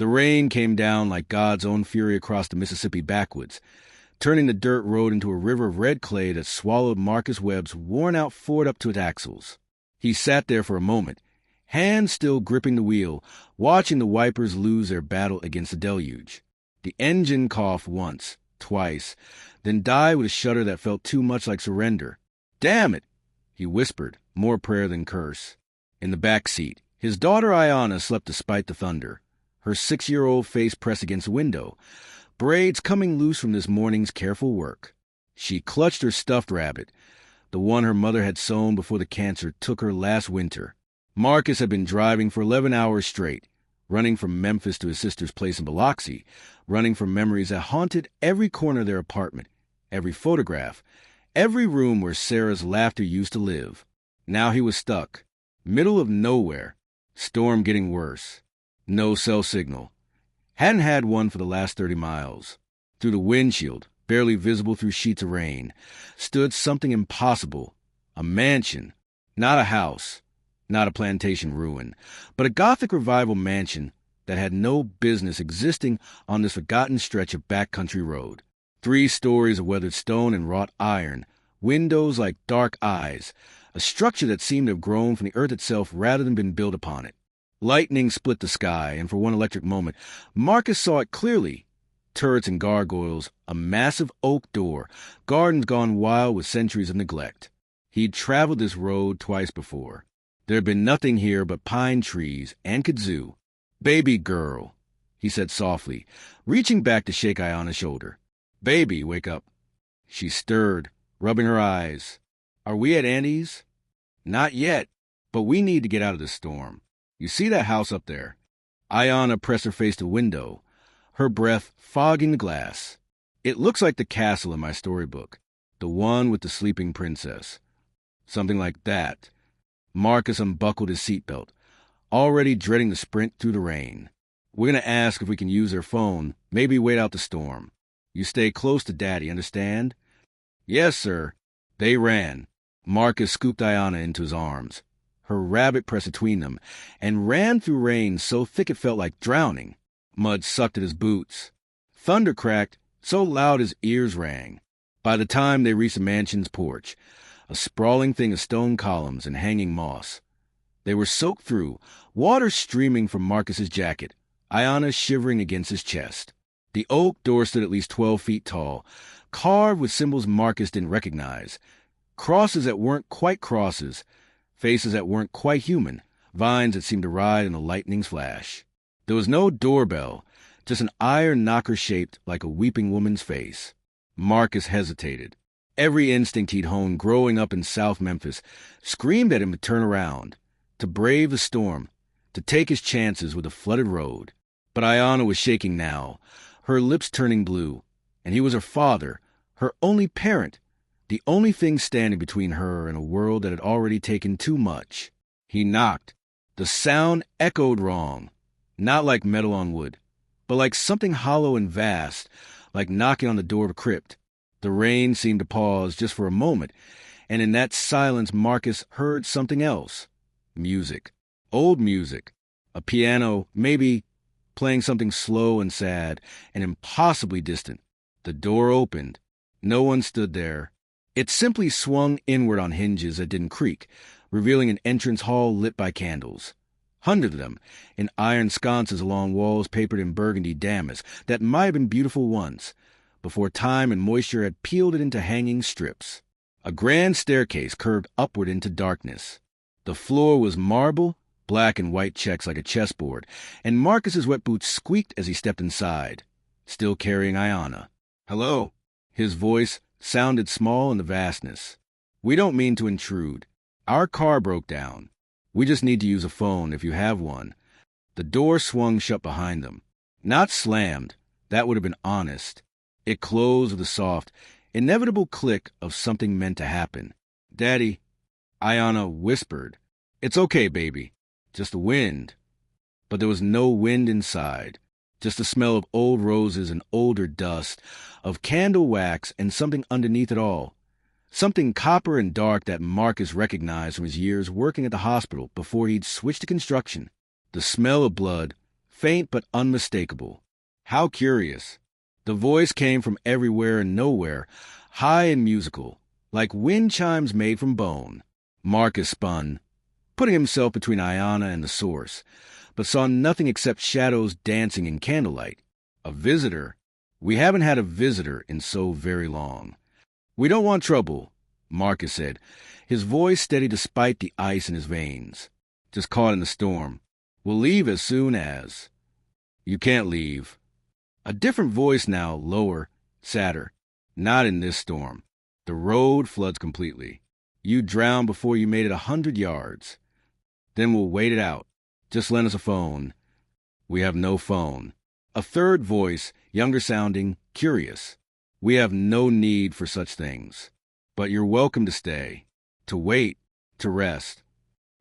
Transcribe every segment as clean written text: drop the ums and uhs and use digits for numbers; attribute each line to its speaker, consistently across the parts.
Speaker 1: The rain came down like God's own fury across the Mississippi backwoods, turning the dirt road into a river of red clay that swallowed Marcus Webb's worn-out Ford up to its axles. He sat there for a moment, hands still gripping the wheel, watching the wipers lose their battle against the deluge. The engine coughed once, twice, then died with a shudder that felt too much like surrender. "Damn it!" he whispered, more prayer than curse. In the back seat, his daughter Ayanna slept despite the thunder, her 6-year-old face pressed against the window, braids coming loose from this morning's careful work. She clutched her stuffed rabbit, the one her mother had sewn before the cancer took her last winter. Marcus had been driving for 11 hours straight, running from Memphis to his sister's place in Biloxi, running from memories that haunted every corner of their apartment, every photograph, every room where Sarah's laughter used to live. Now he was stuck, middle of nowhere, storm getting worse. No cell signal. Hadn't had one for the last 30 miles. Through the windshield, barely visible through sheets of rain, stood something impossible. A mansion. Not a house. Not a plantation ruin. But a Gothic revival mansion that had no business existing on this forgotten stretch of backcountry road. 3 stories of weathered stone and wrought iron. Windows like dark eyes. A structure that seemed to have grown from the earth itself rather than been built upon it. Lightning split the sky, and for one electric moment, Marcus saw it clearly. Turrets and gargoyles, a massive oak door, gardens gone wild with centuries of neglect. He'd traveled this road twice before. There had been nothing here but pine trees and kudzu. "Baby girl," he said softly, reaching back to shake Ayanna's shoulder. "Baby, wake up." She stirred, rubbing her eyes. "Are we at Andy's?" "Not yet, but we need to get out of this storm. You see that house up there?" Ayanna pressed her face to the window, her breath fogging the glass. "It looks like the castle in my storybook, the one with the sleeping princess." Something like that. Marcus unbuckled his seatbelt, already dreading the sprint through the rain. "We're going to ask if we can use their phone, maybe wait out the storm. You stay close to Daddy, understand?" "Yes, sir." They ran. Marcus scooped Ayanna into his arms, her rabbit pressed between them, and ran through rain so thick it felt like drowning. Mud sucked at his boots. Thunder cracked so loud his ears rang. By the time they reached the mansion's porch, a sprawling thing of stone columns and hanging moss, they were soaked through, water streaming from Marcus's jacket, Ayanna shivering against his chest. The oak door stood at least 12 feet tall, carved with symbols Marcus didn't recognize, crosses that weren't quite crosses, faces that weren't quite human, vines that seemed to ride in the lightning's flash. There was no doorbell, just an iron knocker shaped like a weeping woman's face. Marcus hesitated. Every instinct he'd honed growing up in South Memphis screamed at him to turn around, to brave the storm, to take his chances with a flooded road. But Ayanna was shaking now, her lips turning blue, and he was her father, her only parent, the only thing standing between her and a world that had already taken too much. He knocked. The sound echoed wrong, not like metal on wood, but like something hollow and vast, like knocking on the door of a crypt. The rain seemed to pause just for a moment, and in that silence Marcus heard something else. Music. Old music. A piano, maybe, playing something slow and sad and impossibly distant. The door opened. No one stood there. It simply swung inward on hinges that didn't creak, revealing an entrance hall lit by candles. Hundreds of them, in iron sconces along walls papered in burgundy damask that might have been beautiful once, before time and moisture had peeled it into hanging strips. A grand staircase curved upward into darkness. The floor was marble, black and white checks like a chessboard, and Marcus's wet boots squeaked as he stepped inside, still carrying Ayanna. "Hello." His voice sounded small in the vastness. "We don't mean to intrude. Our car broke down. We just need to use a phone if you have one." The door swung shut behind them. Not slammed. That would have been honest. It closed with a soft, inevitable click of something meant to happen. "Daddy," Ayanna whispered. "It's okay, baby. Just the wind." But there was no wind inside. Just the smell of old roses and older dust, of candle wax and something underneath it all. Something copper and dark that Marcus recognized from his years working at the hospital before he'd switched to construction. The smell of blood, faint but unmistakable. How curious. The voice came from everywhere and nowhere, high and musical, like wind chimes made from bone. Marcus spun, putting himself between Ayana and the source, but saw nothing except shadows dancing in candlelight. A visitor? We haven't had a visitor in so very long. We don't want trouble, Marcus said, his voice steady despite the ice in his veins. Just caught in the storm. We'll leave as soon as... You can't leave. A different voice now, lower, sadder. Not in this storm. The road floods completely. You drowned before you made it 100 yards. Then we'll wait it out. Just lend us a phone. We have no phone. A third voice, younger sounding, curious. We have no need for such things. But you're welcome to stay, to wait, to rest.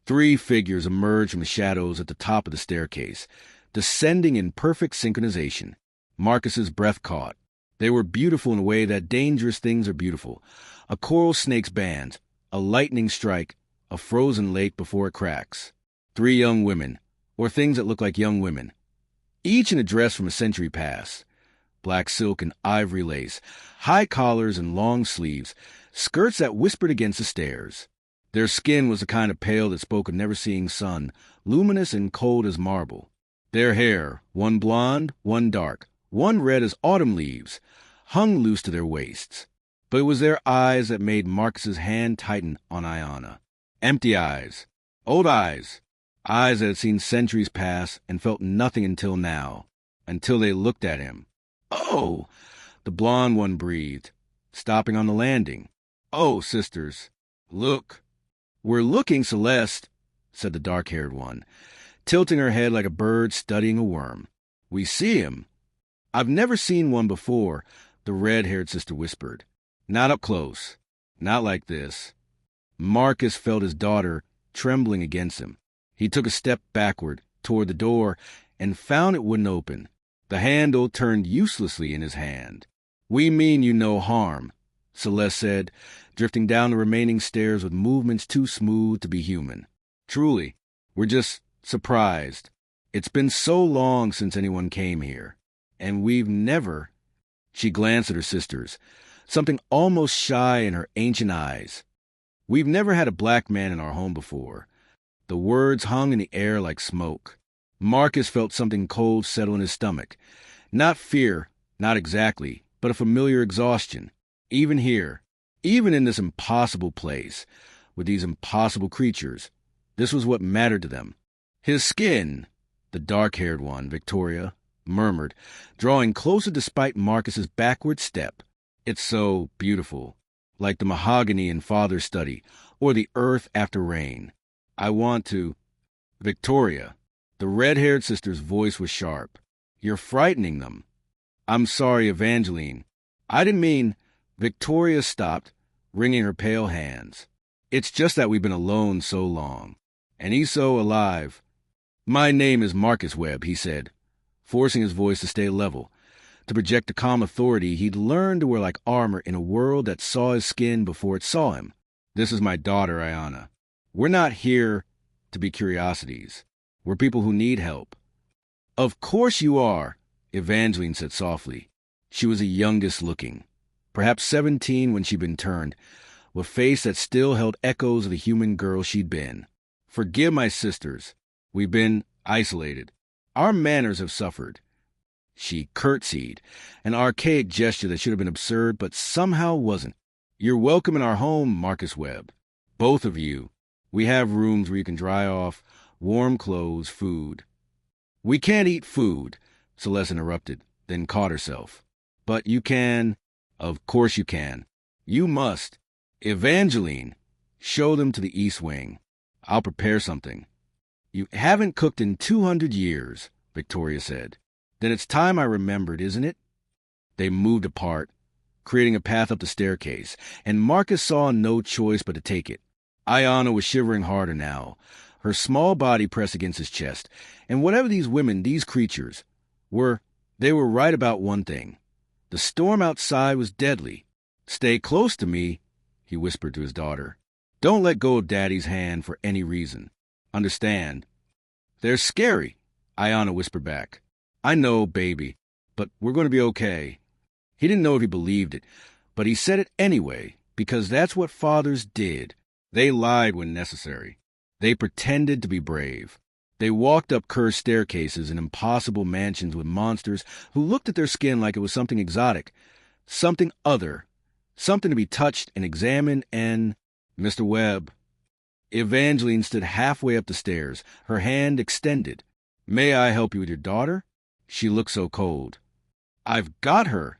Speaker 1: 3 figures emerged from the shadows at the top of the staircase, descending in perfect synchronization. Marcus's breath caught. They were beautiful in a way that dangerous things are beautiful. A coral snake's band, a lightning strike, a frozen lake before it cracks. 3 young women, or things that look like young women, each in a dress from a century past. Black silk and ivory lace, high collars and long sleeves, skirts that whispered against the stairs. Their skin was the kind of pale that spoke of never seeing sun, luminous and cold as marble. Their hair, one blonde, one dark, one red as autumn leaves, hung loose to their waists. But it was their eyes that made Marcus's hand tighten on Ayana. Empty eyes. Old eyes. Eyes that had seen centuries pass and felt nothing until now. Until they looked at him. Oh! The blonde one breathed, stopping on the landing. Oh, sisters. Look. We're looking, Celeste, said the dark-haired one, tilting her head like a bird studying a worm. We see him. I've never seen one before, the red-haired sister whispered. Not up close. Not like this. Marcus felt his daughter trembling against him. He took a step backward toward the door and found it wouldn't open. The handle turned uselessly in his hand. We mean you no harm, Celeste said, drifting down the remaining stairs with movements too smooth to be human. Truly, we're just surprised. It's been so long since anyone came here. And we've never... She glanced at her sisters, something almost shy in her ancient eyes. We've never had a black man in our home before. The words hung in the air like smoke. Marcus felt something cold settle in his stomach. Not fear, not exactly, but a familiar exhaustion. Even here, even in this impossible place, with these impossible creatures, this was what mattered to them. His skin, the dark-haired one, Victoria, murmured, drawing closer despite Marcus's backward step. It's so beautiful, like the mahogany in Father's study, or the earth after rain. I want to... Victoria. The red-haired sister's voice was sharp. You're frightening them. I'm sorry, Evangeline. I didn't mean... Victoria stopped, wringing her pale hands. It's just that we've been alone so long. And he's so alive. My name is Marcus Webb, he said, forcing his voice to stay level, to project the calm authority he'd learned to wear like armor in a world that saw his skin before it saw him. This is my daughter, Ayana. We're not here to be curiosities. We're people who need help. Of course you are, Evangeline said softly. She was the youngest looking, perhaps 17 when she'd been turned, with a face that still held echoes of the human girl she'd been. Forgive my sisters. We've been isolated. Our manners have suffered. She curtsied, an archaic gesture that should have been absurd, but somehow wasn't. You're welcome in our home, Marcus Webb. Both of you. We have rooms where you can dry off, warm clothes, food. We can't eat food, Celeste interrupted, then caught herself. But you can. Of course you can. You must. Evangeline, show them to the East Wing. I'll prepare something. You haven't cooked in 200 years, Victoria said. Then it's time I remembered, isn't it? They moved apart, creating a path up the staircase, and Marcus saw no choice but to take it. Ayana was shivering harder now, her small body pressed against his chest, and whatever these women, these creatures, were, they were right about one thing. The storm outside was deadly. Stay close to me, he whispered to his daughter. Don't let go of Daddy's hand for any reason. Understand? They're scary. Ayana whispered back. I know, baby, but we're going to be okay. He didn't know if he believed it, but he said it anyway, because that's what fathers did. They lied when necessary. They pretended to be brave. They walked up cursed staircases in impossible mansions with monsters who looked at their skin like it was something exotic, something other, something to be touched and examined and... Mr. Webb. Evangeline stood halfway up the stairs, her hand extended. May I help you with your daughter? She looked so cold. I've got her.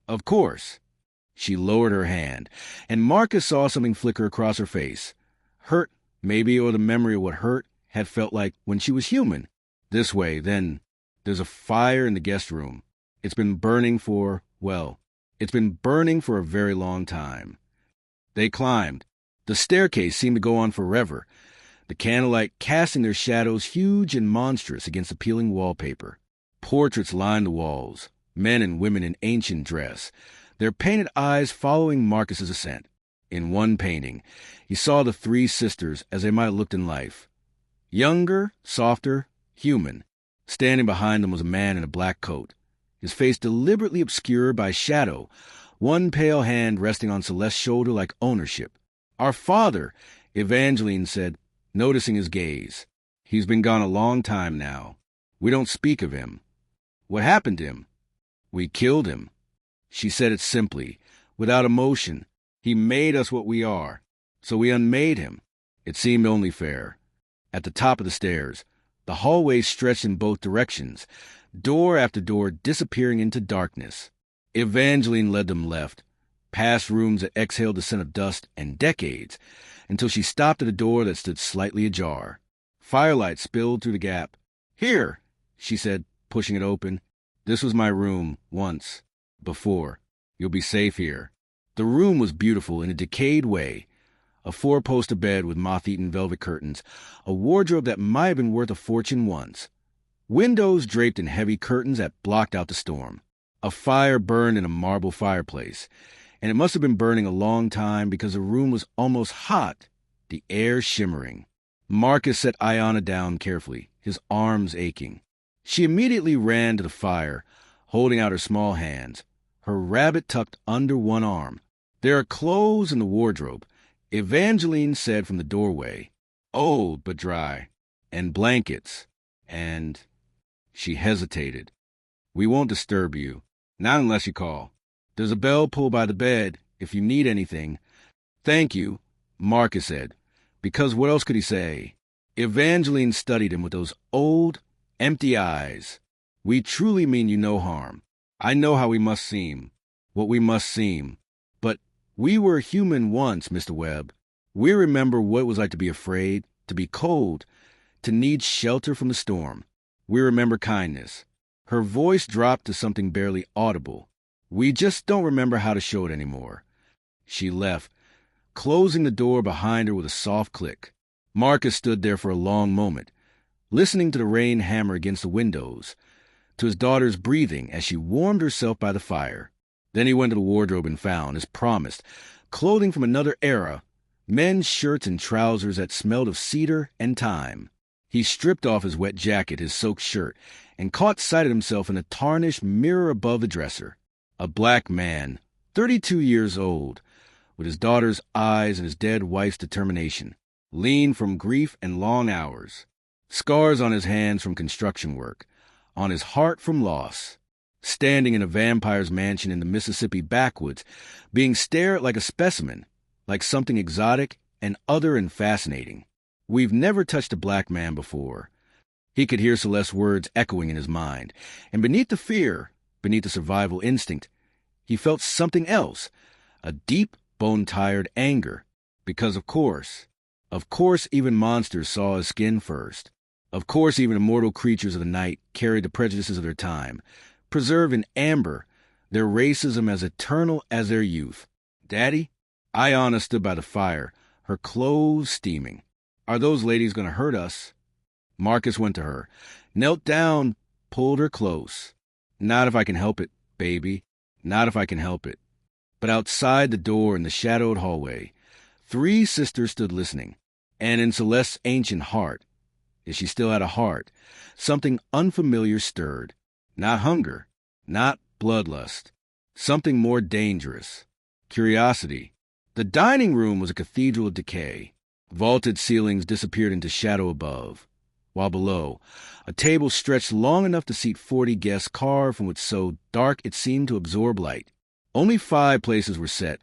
Speaker 1: Of course. She lowered her hand, and Marcus saw something flicker across her face. Hurt, maybe, or the memory of what hurt had felt like when she was human. This way, then, there's a fire in the guest room. It's been burning for a very long time. They climbed. The staircase seemed to go on forever, the candlelight casting their shadows huge and monstrous against the peeling wallpaper. Portraits lined the walls, men and women in ancient dress, their painted eyes following Marcus's ascent. In one painting, he saw the three sisters as they might have looked in life. Younger, softer, human. Standing behind them was a man in a black coat, his face deliberately obscured by shadow, one pale hand resting on Celeste's shoulder like ownership. Our father, Evangeline said, noticing his gaze. He's been gone a long time now. We don't speak of him. What happened to him? We killed him. She said it simply, without emotion. He made us what we are, so we unmade him. It seemed only fair. At the top of the stairs, the hallway stretched in both directions, door after door disappearing into darkness. Evangeline led them left, past rooms that exhaled the scent of dust and decades, until she stopped at a door that stood slightly ajar. Firelight spilled through the gap. Here, she said, pushing it open. This was my room, once. Before. You'll be safe here. The room was beautiful in a decayed way. A four-poster bed with moth-eaten velvet curtains, a wardrobe that might have been worth a fortune once. Windows draped in heavy curtains that blocked out the storm. A fire burned in a marble fireplace, and it must have been burning a long time because the room was almost hot, the air shimmering. Marcus set Ayana down carefully, his arms aching. She immediately ran to the fire, holding out her small hands, her rabbit tucked under one arm. There are clothes in the wardrobe, Evangeline said from the doorway, old but dry, and blankets, and... She hesitated. We won't disturb you, not unless you call. There's a bell pulled by the bed, if you need anything. Thank you, Marcus said, because what else could he say? Evangeline studied him with those old, empty eyes. We truly mean you no harm. I know how we must seem, what we must seem. But we were human once, Mr. Webb. We remember what it was like to be afraid, to be cold, to need shelter from the storm. We remember kindness. Her voice dropped to something barely audible. We just don't remember how to show it anymore. She left, closing the door behind her with a soft click. Marcus stood there for a long moment, listening to the rain hammer against the windows, to his daughter's breathing as she warmed herself by the fire. Then he went to the wardrobe and found, as promised, clothing from another era, men's shirts and trousers that smelled of cedar and thyme. He stripped off his wet jacket, his soaked shirt, and caught sight of himself in a tarnished mirror above the dresser. A black man, 32 years old, with his daughter's eyes and his dead wife's determination, lean from grief and long hours, scars on his hands from construction work, on his heart from loss, standing in a vampire's mansion in the Mississippi backwoods, being stared at like a specimen, like something exotic and other and fascinating. We've never touched a black man before. He could hear Celeste's words echoing in his mind, and beneath the fear, beneath the survival instinct, he felt something else, a deep, bone-tired anger, because of course even monsters saw his skin first. Of course even immortal creatures of the night carried the prejudices of their time, preserved in amber, their racism as eternal as their youth. Daddy? Ayana stood by the fire, her clothes steaming. Are those ladies going to hurt us? Marcus went to her, knelt down, pulled her close. Not if I can help it, baby. Not if I can help it. But outside the door in the shadowed hallway, three sisters stood listening, and in Celeste's ancient heart, If she still had a heart, something unfamiliar stirred. Not hunger, not bloodlust. Something more dangerous. Curiosity. The dining room was a cathedral of decay. Vaulted ceilings disappeared into shadow above, while below, a table stretched long enough to seat 40 guests carved from wood so dark it seemed to absorb light. Only 5 places were set,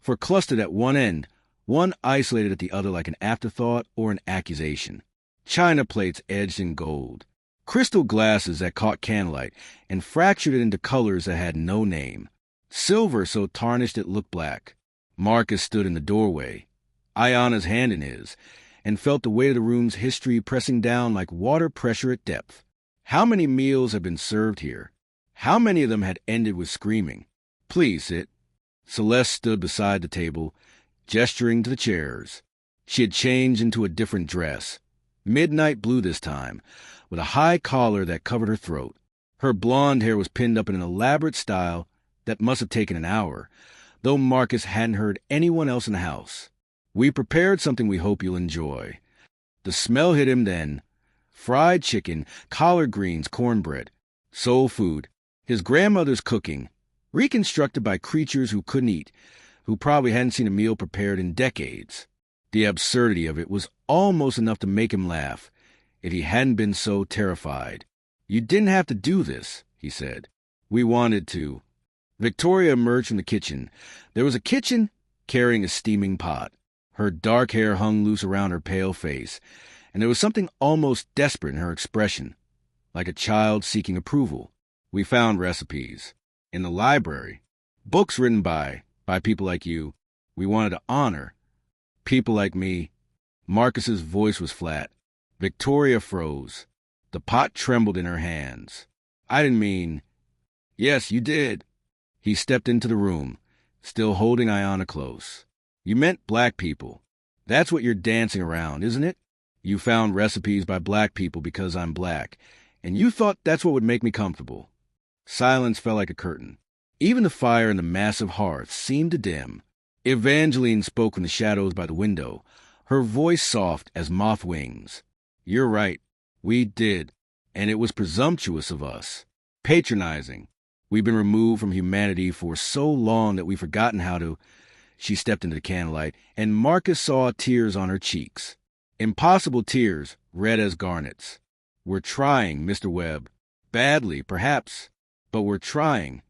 Speaker 1: for clustered at one end, one isolated at the other like an afterthought or an accusation. China plates edged in gold, crystal glasses that caught candlelight and fractured it into colors that had no name, silver so tarnished it looked black. Marcus stood in the doorway, Ayana's hand in his, and felt the weight of the room's history pressing down like water pressure at depth. How many meals had been served here? How many of them had ended with screaming? "Please sit." Celeste stood beside the table, gesturing to the chairs. She had changed into a different dress, midnight blue this time, with a high collar that covered her throat. Her blonde hair was pinned up in an elaborate style that must have taken an hour, though Marcus hadn't heard anyone else in the house. "We prepared something we hope you'll enjoy." The smell hit him then. Fried chicken, collard greens, cornbread. Soul food. His grandmother's cooking, reconstructed by creatures who couldn't eat, who probably hadn't seen a meal prepared in decades. The absurdity of it was almost enough to make him laugh, if he hadn't been so terrified. "You didn't have to do this," he said. "We wanted to." Victoria emerged from the kitchen. There was a kitchen carrying a steaming pot. Her dark hair hung loose around her pale face, and there was something almost desperate in her expression, like a child seeking approval. "We found recipes. In the library. Books written by people like you. We wanted to honor. People like me." Marcus's voice was flat. Victoria froze. The pot trembled in her hands. "I didn't mean—" "Yes, you did." He stepped into the room, still holding Ayana close. "You meant black people. That's what you're dancing around, isn't it? You found recipes by black people because I'm black, and you thought that's what would make me comfortable." Silence fell like a curtain. Even the fire in the massive hearth seemed to dim. Evangeline spoke from the shadows by the window, her voice soft as moth wings. "You're right. We did. And it was presumptuous of us. Patronizing. We've been removed from humanity for so long that we've forgotten how to—" She stepped into the candlelight, and Marcus saw tears on her cheeks. Impossible tears, red as garnets. "We're trying, Mr. Webb. Badly, perhaps. But we're trying."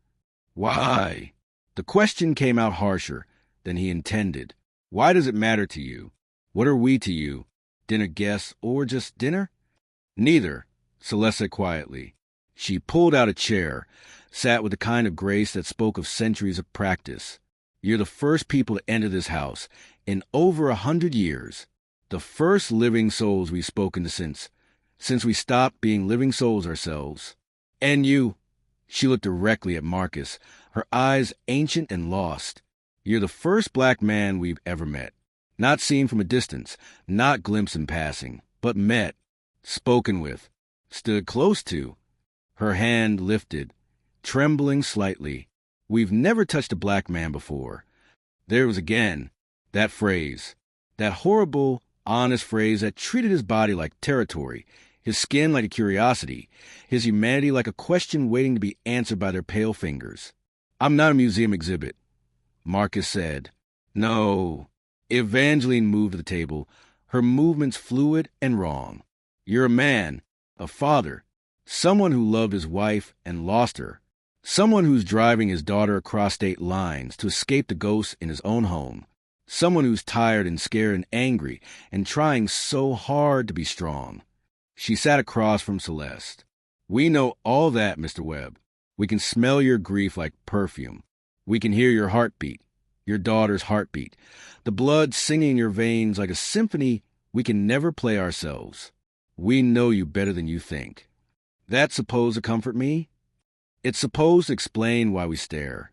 Speaker 1: "Why?" The question came out harsher than he intended. "Why does it matter to you? What are we to you? Dinner guests or just dinner?" "Neither," Celeste said quietly. She pulled out a chair, sat with the kind of grace that spoke of centuries of practice. "You're the first people to enter this house in over 100 years. The first living souls we've spoken to since we stopped being living souls ourselves. And you—" She looked directly at Marcus, her eyes ancient and lost. "You're the first black man we've ever met. Not seen from a distance, not glimpsed in passing, but met, spoken with, stood close to." Her hand lifted, trembling slightly. "We've never touched a black man before." There was again that phrase, that horrible, honest phrase that treated his body like territory, his skin like a curiosity, his humanity like a question waiting to be answered by their pale fingers. "I'm not a museum exhibit," Marcus said. "No." Evangeline moved to the table, her movements fluid and wrong. "You're a man, a father, someone who loved his wife and lost her, someone who's driving his daughter across state lines to escape the ghosts in his own home, someone who's tired and scared and angry and trying so hard to be strong." She sat across from Celeste. "We know all that, Mr. Webb. We can smell your grief like perfume. We can hear your heartbeat, your daughter's heartbeat, the blood singing in your veins like a symphony we can never play ourselves. We know you better than you think. That's supposed to comfort me? It's supposed to explain why we stare."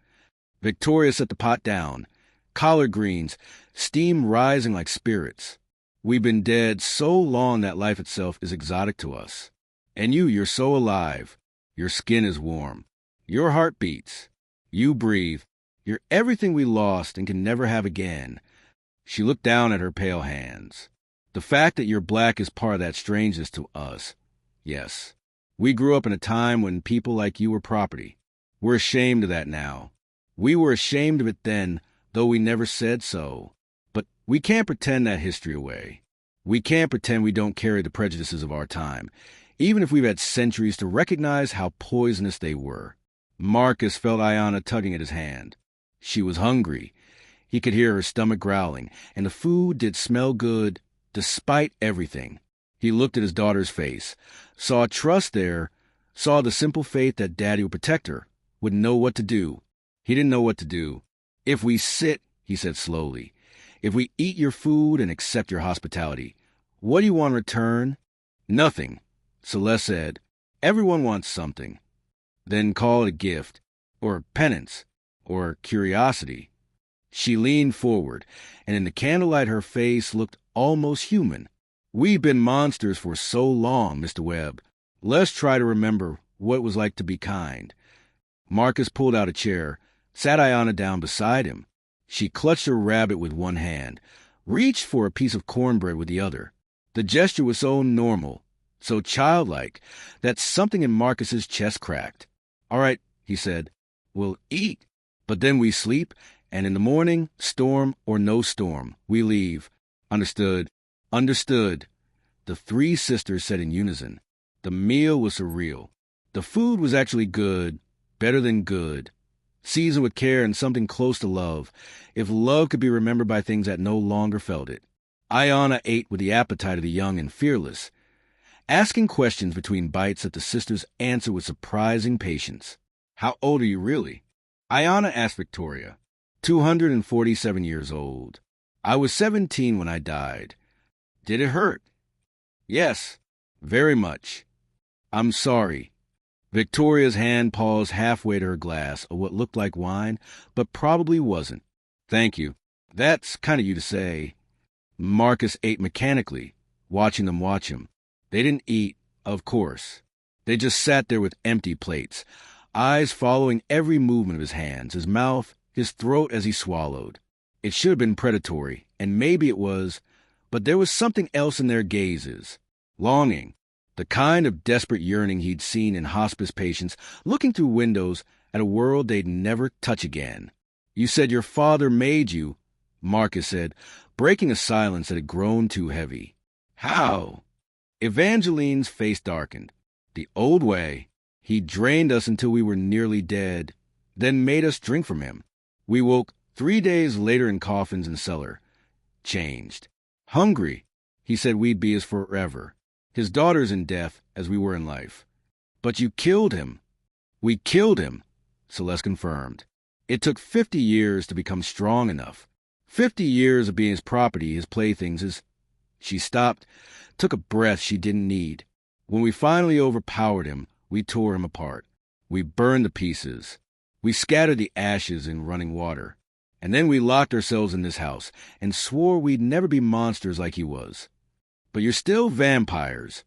Speaker 1: Victoria set the pot down. Collard greens, steam rising like spirits. "We've been dead so long that life itself is exotic to us. And you're so alive. Your skin is warm. Your heart beats. You breathe. You're everything we lost and can never have again." She looked down at her pale hands. The fact that you're black is part of that strangeness to us. Yes. We grew up in a time when people like you were property. We're ashamed of that now. We were ashamed of it then, though we never said so. But we can't pretend that history away. We can't pretend we don't carry the prejudices of our time, even if we've had centuries to recognize how poisonous they were. Marcus felt Ayanna tugging at his hand. She was hungry. He could hear her stomach growling, and the food did smell good, despite everything. He looked at his daughter's face, saw trust there, saw the simple faith that Daddy would protect her, would know what to do. He didn't know what to do. If we sit, he said slowly, if we eat your food and accept your hospitality, what do you want in return? Nothing, Celeste said. Everyone wants something. Then call it a gift, or penance, or curiosity. She leaned forward, and in the candlelight her face looked almost human. We've been monsters for so long, Mr. Webb. Let's try to remember what it was like to be kind. Marcus pulled out a chair, sat Ayanna down beside him. She clutched her rabbit with one hand, reached for a piece of cornbread with the other. The gesture was so normal, so childlike, that something in Marcus's chest cracked. All right, he said, we'll eat. But then we sleep, and in the morning, storm or no storm, we leave. Understood. Understood. The three sisters said in unison. The meal was surreal. The food was actually good, better than good. Seasoned with care and something close to love, if love could be remembered by things that no longer felt it. Ayanna ate with the appetite of the young and fearless, asking questions between bites that the sisters answered with surprising patience. How old are you really? Ayanna asked Victoria. 247 years old. I was 17 when I died. Did it hurt? Yes, very much. I'm sorry. Victoria's hand paused halfway to her glass of what looked like wine, but probably wasn't. Thank you. That's kind of you to say. Marcus ate mechanically, watching them watch him. They didn't eat, of course. They just sat there with empty plates, eyes following every movement of his hands, his mouth, his throat as he swallowed. It should have been predatory, and maybe it was, but there was something else in their gazes. Longing. The kind of desperate yearning he'd seen in hospice patients looking through windows at a world they'd never touch again. You said your father made you, Marcus said, breaking a silence that had grown too heavy. How? Evangeline's face darkened. The old way. He drained us until we were nearly dead, then made us drink from him. We woke 3 days later in coffins and cellar. Changed. Hungry. He said we'd be as forever. His daughters in death as we were in life. But you killed him. We killed him, Celeste confirmed. It took 50 years to become strong enough. 50 years of being his property, his playthings, his... She stopped, took a breath she didn't need. When we finally overpowered him, we tore him apart. We burned the pieces. We scattered the ashes in running water. And then we locked ourselves in this house and swore we'd never be monsters like he was. But you're still vampires,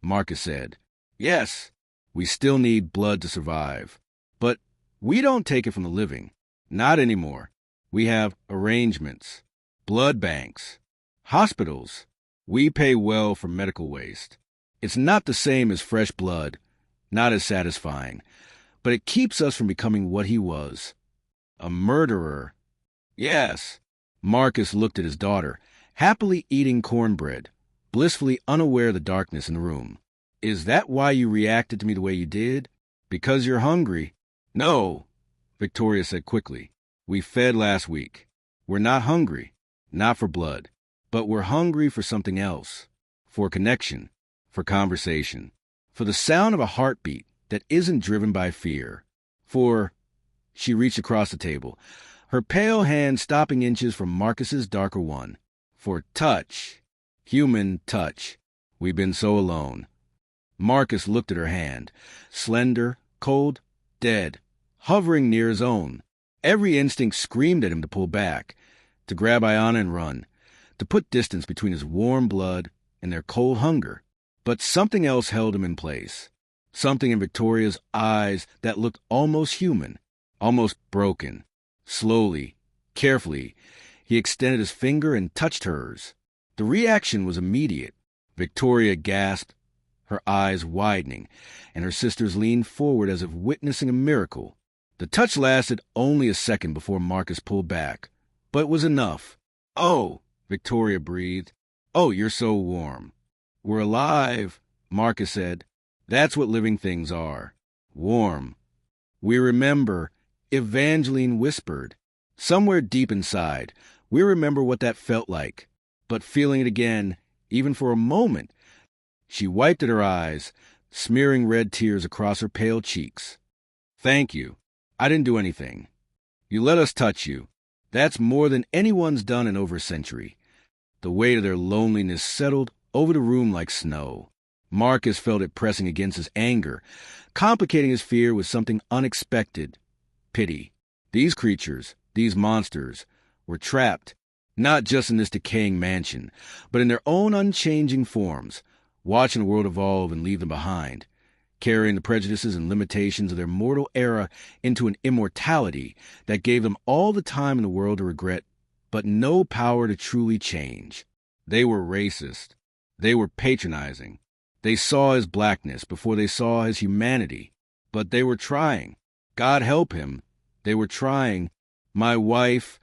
Speaker 1: Marcus said. Yes, we still need blood to survive. But we don't take it from the living. Not anymore. We have arrangements, blood banks, hospitals. We pay well for medical waste. It's not the same as fresh blood, not as satisfying, but it keeps us from becoming what he was. A murderer. Yes. Marcus looked at his daughter, happily eating cornbread, blissfully unaware of the darkness in the room. Is that why you reacted to me the way you did? Because you're hungry? No, Victoria said quickly. We fed last week. We're not hungry, not for blood, but we're hungry for something else, for connection, for conversation, for the sound of a heartbeat that isn't driven by fear, for... She reached across the table, her pale hand stopping inches from Marcus's darker one. For touch. Human touch. We've been so alone. Marcus looked at her hand, slender, cold, dead, hovering near his own. Every instinct screamed at him to pull back, to grab Ayanna and run, to put distance between his warm blood and their cold hunger. But something else held him in place. Something in Victoria's eyes that looked almost human, almost broken. Slowly, carefully, he extended his finger and touched hers. The reaction was immediate. Victoria gasped, her eyes widening, and her sisters leaned forward as if witnessing a miracle. The touch lasted only a second before Marcus pulled back, but it was enough. "Oh," Victoria breathed. "Oh, you're so warm." "We're alive," Marcus said. "That's what living things are. Warm." "We remember," Evangeline whispered. Somewhere deep inside, we remember what that felt like. But feeling it again, even for a moment, she wiped at her eyes, smearing red tears across her pale cheeks. "Thank you. I didn't do anything. You let us touch you. That's more than anyone's done in over a century." The weight of their loneliness settled over the room like snow. Marcus felt it pressing against his anger, complicating his fear with something unexpected: pity. These creatures, these monsters, were trapped, not just in this decaying mansion, but in their own unchanging forms, watching the world evolve and leave them behind, carrying the prejudices and limitations of their mortal era into an immortality that gave them all the time in the world to regret, but no power to truly change. They were racist. They were patronizing. They saw his blackness before they saw his humanity. But they were trying. God help him. They were trying. My wife,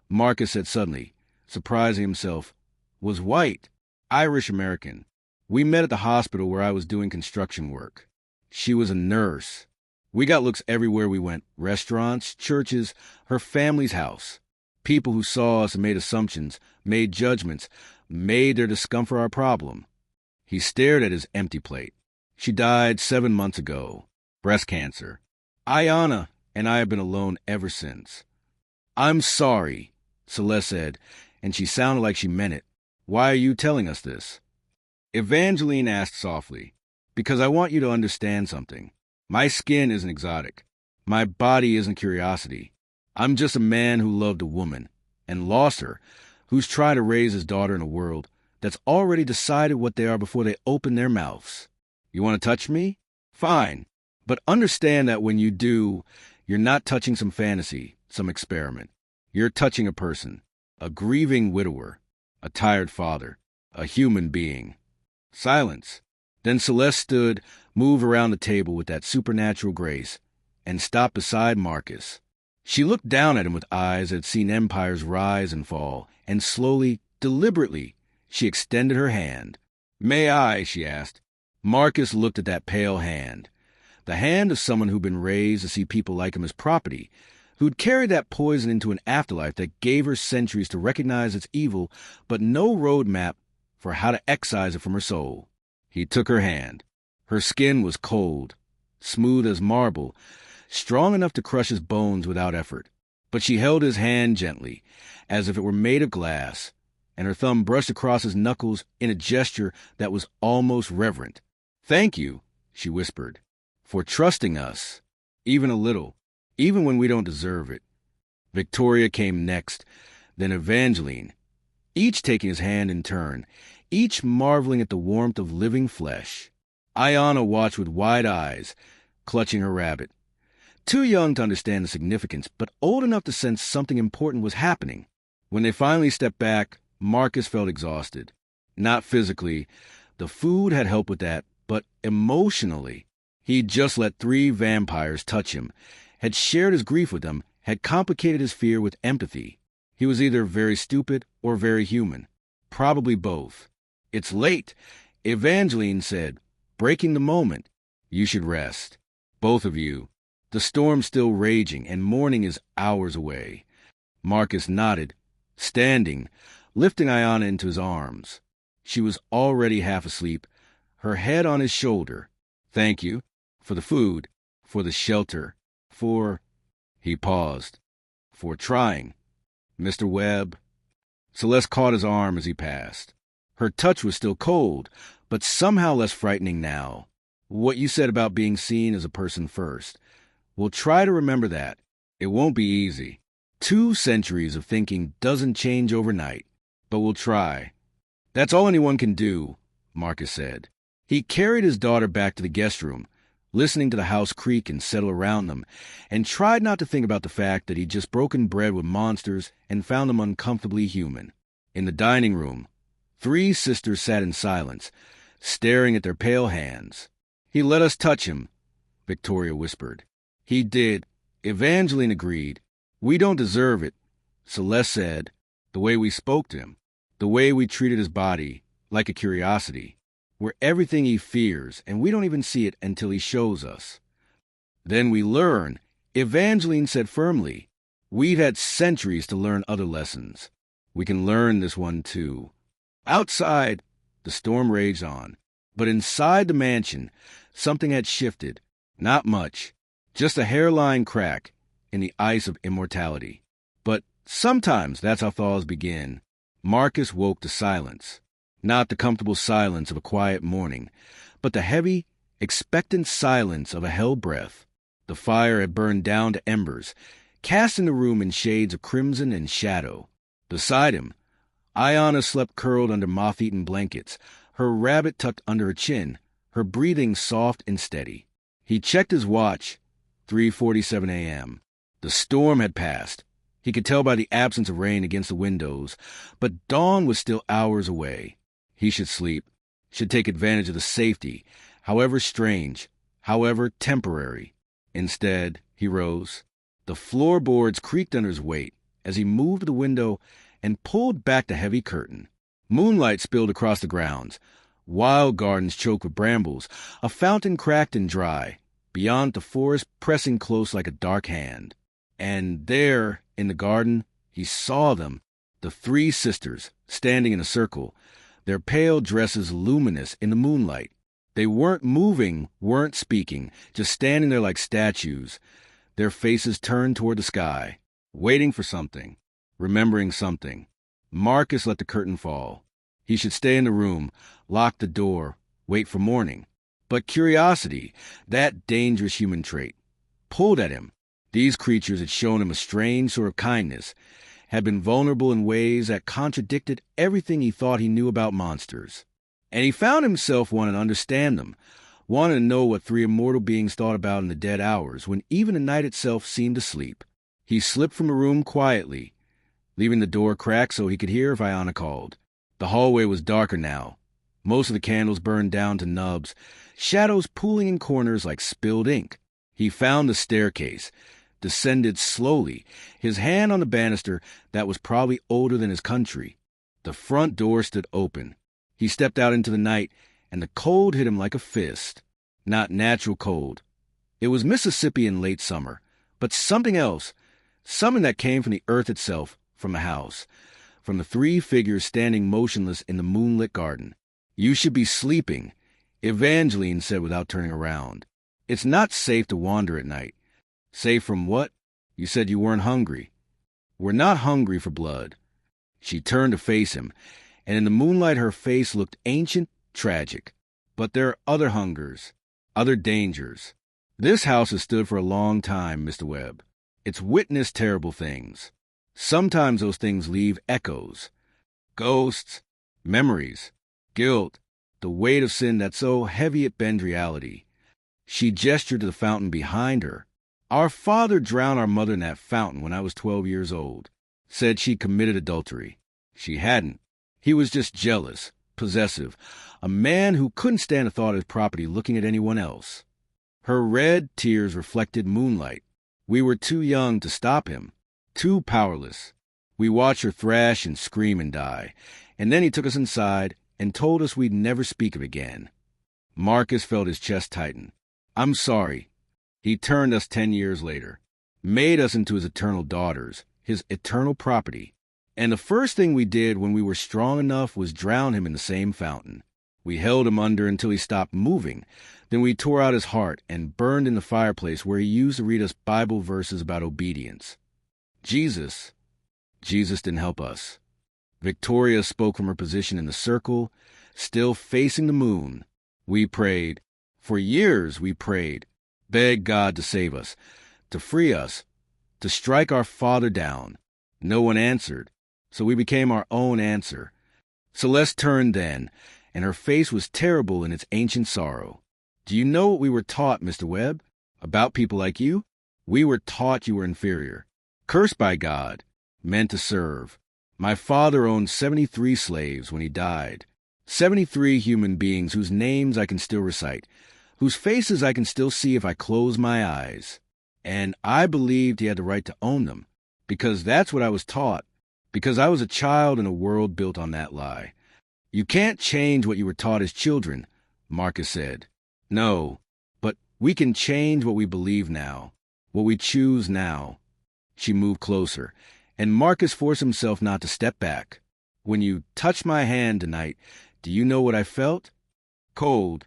Speaker 1: Marcus said suddenly, surprising himself, was white, Irish-American. We met at the hospital where I was doing construction work. She was a nurse. We got looks everywhere we went: restaurants, churches, her family's house. People who saw us and made assumptions, made judgments, made their discomfort our problem. He stared at his empty plate. She died 7 months ago. Breast cancer. Ayanna and I have been alone ever since. "I'm sorry," Celeste said, and she sounded like she meant it. "Why are you telling us this?" Evangeline asked softly. "Because I want you to understand something. My skin isn't exotic. My body isn't curiosity. I'm just a man who loved a woman and lost her, who's trying to raise his daughter in a world that's already decided what they are before they open their mouths. You want to touch me? Fine. But understand that when you do, you're not touching some fantasy, some experiment. You're touching a person, a grieving widower, a tired father, a human being." Silence. Then Celeste stood, moved around the table with that supernatural grace, and stopped beside Marcus. She looked down at him with eyes that had seen empires rise and fall, and slowly, deliberately, she extended her hand. "May I?" she asked. Marcus looked at that pale hand, the hand of someone who'd been raised to see people like him as property, who'd carried that poison into an afterlife that gave her centuries to recognize its evil, but no roadmap for how to excise it from her soul. He took her hand. Her skin was cold, smooth as marble, strong enough to crush his bones without effort. But she held his hand gently, as if it were made of glass, and her thumb brushed across his knuckles in a gesture that was almost reverent. "Thank you," she whispered, "for trusting us, even a little, even when we don't deserve it." Victoria came next, then Evangeline, each taking his hand in turn, each marveling at the warmth of living flesh. Ayanna watched with wide eyes, clutching her rabbit. Too young to understand the significance, but old enough to sense something important was happening. When they finally stepped back, Marcus felt exhausted. Not physically. The food had helped with that, but emotionally. He'd just let 3 vampires touch him, had shared his grief with them, had complicated his fear with empathy. He was either very stupid or very human. Probably both. "It's late," Evangeline said, breaking the moment. "You should rest. Both of you. The storm's still raging, and morning is hours away." Marcus nodded, standing, lifting Ayanna into his arms. She was already half asleep, her head on his shoulder. "Thank you. For the food. For the shelter. For—" He paused. "For trying. Mr. Webb." Celeste caught his arm as he passed. Her touch was still cold, but somehow less frightening now. "What you said about being seen as a person first. We'll try to remember that. It won't be easy. 2 centuries of thinking doesn't change overnight, but we'll try." "That's all anyone can do," Marcus said. He carried his daughter back to the guest room, listening to the house creak and settle around them, and tried not to think about the fact that he'd just broken bread with monsters and found them uncomfortably human. In the dining room, 3 sisters sat in silence, staring at their pale hands. "He let us touch him," Victoria whispered. "He did," Evangeline agreed. "We don't deserve it," Celeste said. "The way we spoke to him, the way we treated his body, like a curiosity. We're everything he fears, and we don't even see it until he shows us." "Then we learn," Evangeline said firmly. "We've had centuries to learn other lessons. We can learn this one too." Outside, the storm raged on. But inside the mansion, something had shifted. Not much. Just a hairline crack in the ice of immortality. But sometimes that's how thaws begin. Marcus woke to silence. Not the comfortable silence of a quiet morning, but the heavy, expectant silence of a held breath. The fire had burned down to embers, casting the room in shades of crimson and shadow. Beside him, Ayanna slept curled under moth-eaten blankets, her rabbit tucked under her chin, her breathing soft and steady. He checked his watch, 3:47 a.m. The storm had passed. He could tell by the absence of rain against the windows, but dawn was still hours away. He should sleep, should take advantage of the safety, however strange, however temporary. Instead, he rose. The floorboards creaked under his weight as he moved to the window and pulled back the heavy curtain. Moonlight spilled across the grounds. Wild gardens choked with brambles, a fountain cracked and dry, beyond the forest pressing close like a dark hand. And there, in the garden, he saw them, the 3 sisters, standing in a circle, their pale dresses luminous in the moonlight. They weren't moving, weren't speaking, just standing there like statues, their faces turned toward the sky, waiting for something, remembering something. Marcus let the curtain fall. He should stay in the room, lock the door, wait for morning. But curiosity, that dangerous human trait, pulled at him. These creatures had shown him a strange sort of kindness, had been vulnerable in ways that contradicted everything he thought he knew about monsters. And he found himself wanting to understand them, wanting to know what 3 immortal beings thought about in the dead hours, when even the night itself seemed to sleep. He slipped from the room quietly, leaving the door cracked so he could hear if Ayanna called. The hallway was darker now. Most of the candles burned down to nubs, shadows pooling in corners like spilled ink. He found the staircase, descended slowly, his hand on the banister that was probably older than his country. The front door stood open. He stepped out into the night, and the cold hit him like a fist. Not natural cold. It was Mississippi in late summer, but something else, something that came from the earth itself, from the house, from the 3 figures standing motionless in the moonlit garden. "You should be sleeping," Evangeline said without turning around. "It's not safe to wander at night." "Safe from what? You said you weren't hungry." "We're not hungry for blood." She turned to face him, and in the moonlight her face looked ancient, tragic. "But there are other hungers, other dangers. This house has stood for a long time, Mr. Webb. It's witnessed terrible things. Sometimes those things leave echoes. Ghosts, memories, guilt, the weight of sin that's so heavy it bends reality." She gestured to the fountain behind her. "Our father drowned our mother in that fountain when I was 12 years old. Said she committed adultery. She hadn't. He was just jealous, possessive, a man who couldn't stand the thought of his property looking at anyone else." Her red tears reflected moonlight. "We were too young to stop him, too powerless. We watched her thrash and scream and die, and then he took us inside and told us we'd never speak of it again." Marcus felt his chest tighten. "I'm sorry. He turned us 10 years later, made us into his eternal daughters, his eternal property. And the first thing we did when we were strong enough was drown him in the same fountain. We held him under until he stopped moving. Then we tore out his heart and burned in the fireplace where he used to read us Bible verses about obedience. Jesus didn't help us." Victoria spoke from her position in the circle, still facing the moon. "We prayed. For years we prayed, begged God to save us, to free us, to strike our father down. No one answered, so we became our own answer." Celeste turned then, and her face was terrible in its ancient sorrow. "Do you know what we were taught, Mr. Webb, about people like you? We were taught you were inferior, cursed by God, meant to serve. My father owned 73 slaves when he died. 73 human beings whose names I can still recite, whose faces I can still see if I close my eyes. And I believed he had the right to own them, because that's what I was taught, because I was a child in a world built on that lie. You can't change what you were taught as children, Marcus said. No, but we can change what we believe now, what we choose now. She moved closer, and Marcus forced himself not to step back. When you touched my hand tonight, do you know what I felt? Cold.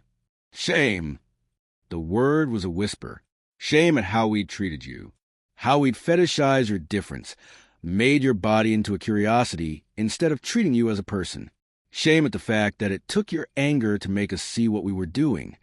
Speaker 1: Shame. The word was a whisper. Shame at how we'd treated you, how we'd fetishized your difference, made your body into a curiosity instead of treating you as a person. Shame at the fact that it took your anger to make us see what we were doing.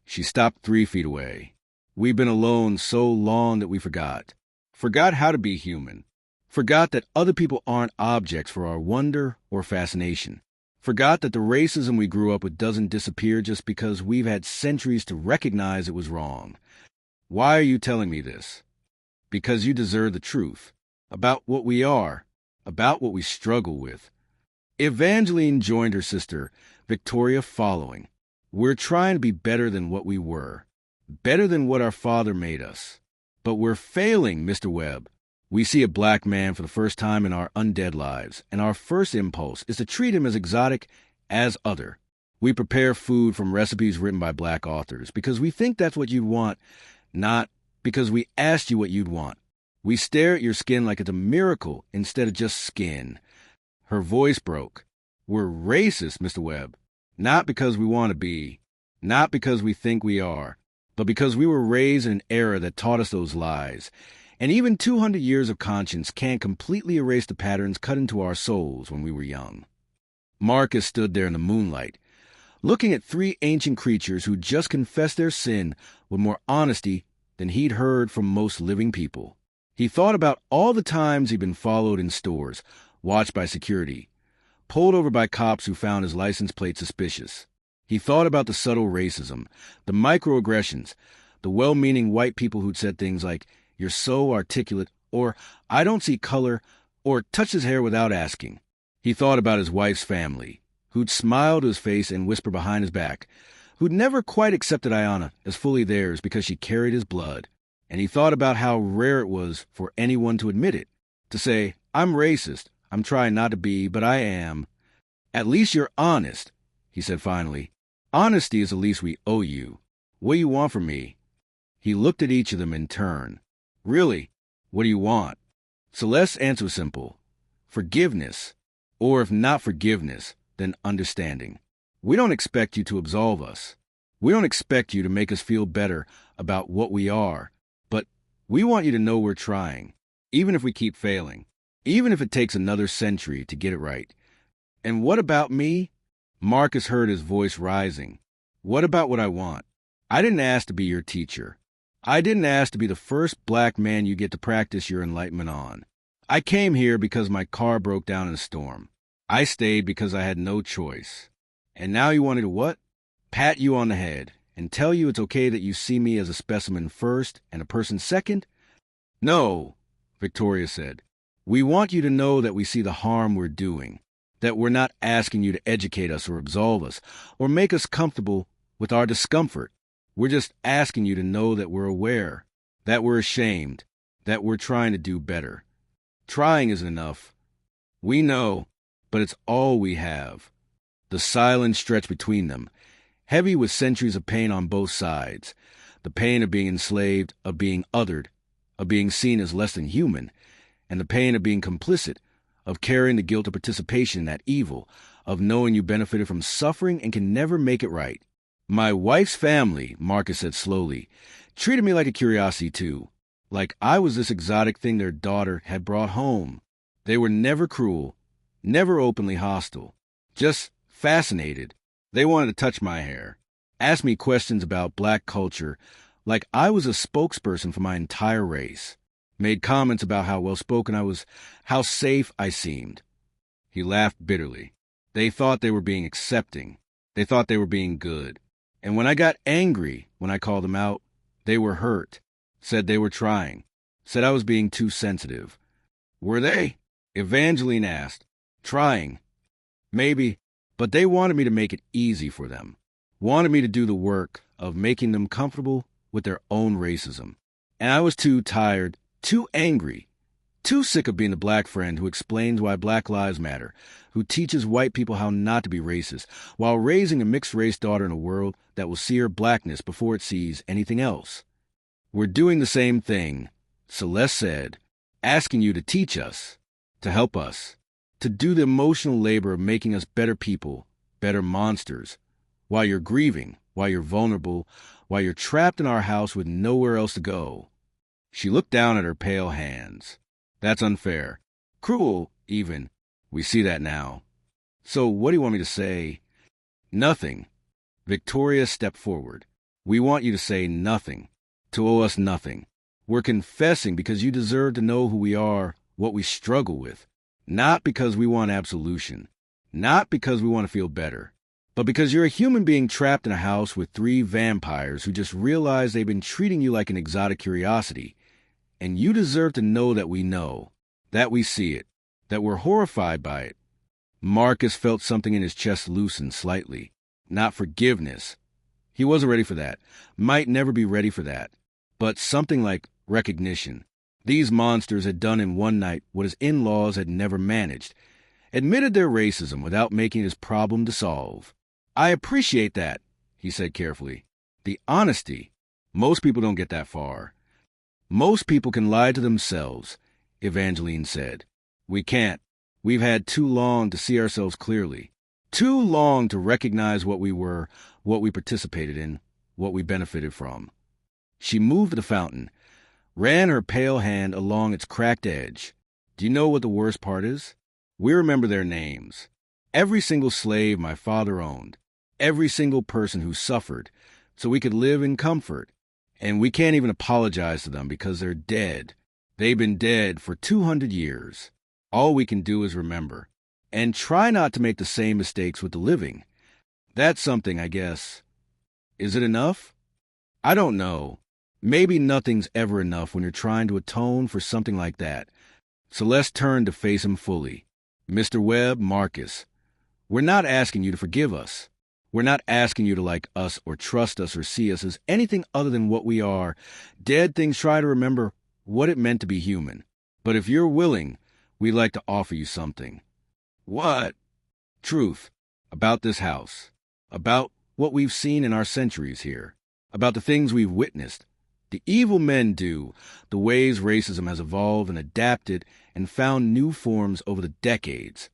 Speaker 1: She stopped 3 feet away. We've been alone so long that we forgot. Forgot how to be human. Forgot that other people aren't objects for our wonder or fascination. Forgot that the racism we grew up with doesn't disappear just because we've had centuries to recognize it was wrong. Why are you telling me this? Because you deserve the truth. About what we are. About what we struggle with. Evangeline joined her sister, Victoria, following. We're trying to be better than what we were. Better than what our father made us. But we're failing, Mr. Webb. We see a black man for the first time in our undead lives, and our first impulse is to treat him as exotic, as other. We prepare food from recipes written by black authors because we think that's what you'd want, not because we asked you what you'd want. We stare at your skin like it's a miracle instead of just skin. Her voice broke. We're racist, Mr. Webb. Not because we want to be, not because we think we are, but because we were raised in an era that taught us those lies. And even 200 years of conscience can't completely erase the patterns cut into our souls when we were young. Marcus stood there in the moonlight, looking at 3 ancient creatures who just confessed their sin with more honesty than he'd heard from most living people. He thought about all the times he'd been followed in stores, watched by security, pulled over by cops who found his license plate suspicious. He thought about the subtle racism, the microaggressions, the well-meaning white people who'd said things like, "You're so articulate," or "I don't see color," or touched his hair without asking. He thought about his wife's family, who'd smile to his face and whisper behind his back, who'd never quite accepted Ayanna as fully theirs because she carried his blood. And he thought about how rare it was for anyone to admit it, to say, "I'm racist, I'm trying not to be, but I am." "At least you're honest," he said finally. "Honesty is the least we owe you. What do you want from me?" He looked at each of them in turn. "Really, what do you want?" Celeste's answer was simple. Forgiveness. Or if not forgiveness, then understanding. We don't expect you to absolve us. We don't expect you to make us feel better about what we are. But we want you to know we're trying, even if we keep failing, even if it takes another century to get it right. "And what about me?" Marcus heard his voice rising. "What about what I want? I didn't ask to be your teacher. I didn't ask to be the first black man you get to practice your enlightenment on. I came here because my car broke down in a storm. I stayed because I had no choice. And now you want me to what? Pat you on the head and tell you it's okay that you see me as a specimen first and a person second? No, Victoria said. We want you to know that we see the harm we're doing, that we're not asking you to educate us or absolve us or make us comfortable with our discomfort. We're just asking you to know that we're aware, that we're ashamed, that we're trying to do better. Trying isn't enough. We know, but it's all we have." The silence stretched between them, heavy with centuries of pain on both sides. The pain of being enslaved, of being othered, of being seen as less than human, and the pain of being complicit, of carrying the guilt of participation in that evil, of knowing you benefited from suffering and can never make it right. "My wife's family," Marcus said slowly, "treated me like a curiosity too, like I was this exotic thing their daughter had brought home. They were never cruel, never openly hostile, just fascinated. They wanted to touch my hair, ask me questions about black culture, like I was a spokesperson for my entire race. Made comments about how well-spoken I was, how safe I seemed." He laughed bitterly. They thought they were being accepting. They thought they were being good. And when I got angry, when I called them out, they were hurt, said they were trying, said I was being too sensitive. Were they? Evangeline asked. Trying. Maybe, but they wanted me to make it easy for them. Wanted me to do the work of making them comfortable with their own racism. And I was too tired, too angry, too sick of being the black friend who explains why Black Lives Matter, who teaches white people how not to be racist, while raising a mixed-race daughter in a world that will see her blackness before it sees anything else. We're doing the same thing, Celeste said, asking you to teach us, to help us, to do the emotional labor of making us better people, better monsters, while you're grieving, while you're vulnerable, while you're trapped in our house with nowhere else to go. She looked down at her pale hands. That's unfair. Cruel, even. We see that now. So what do you want me to say? Nothing. Victoria stepped forward. We want you to say nothing, to owe us nothing. We're confessing because you deserve to know who we are, what we struggle with. Not because we want absolution. Not because we want to feel better. But because you're a human being trapped in a house with 3 vampires who just realized they've been treating you like an exotic curiosity. And you deserve to know that we know, that we see it, that we're horrified by it. Marcus felt something in his chest loosen slightly. Not forgiveness. He wasn't ready for that. Might never be ready for that. But something like recognition. These monsters had done in one night what his in-laws had never managed. Admitted their racism without making it his problem to solve. I appreciate that, he said carefully. The honesty. Most people don't get that far. Most people can lie to themselves, Evangeline said. We can't. We've had too long to see ourselves clearly. Too long to recognize what we were, what we participated in, what we benefited from. She moved to the fountain, ran her pale hand along its cracked edge. Do you know what the worst part is? We remember their names. Every single slave my father owned. Every single person who suffered, so we could live in comfort. And we can't even apologize to them because they're dead. They've been dead for 200 years. All we can do is remember. And try not to make the same mistakes with the living. That's something, I guess. Is it enough? I don't know. Maybe nothing's ever enough when you're trying to atone for something like that. Celeste turned to face him fully. Mr. Webb, Marcus, we're not asking you to forgive us. We're not asking you to like us or trust us or see us as anything other than what we are. Dead things try to remember what it meant to be human. But if you're willing, we'd like to offer you something. What? Truth. About this house. About what we've seen in our centuries here. About the things we've witnessed. The evil men do, the ways racism has evolved and adapted and found new forms over the decades.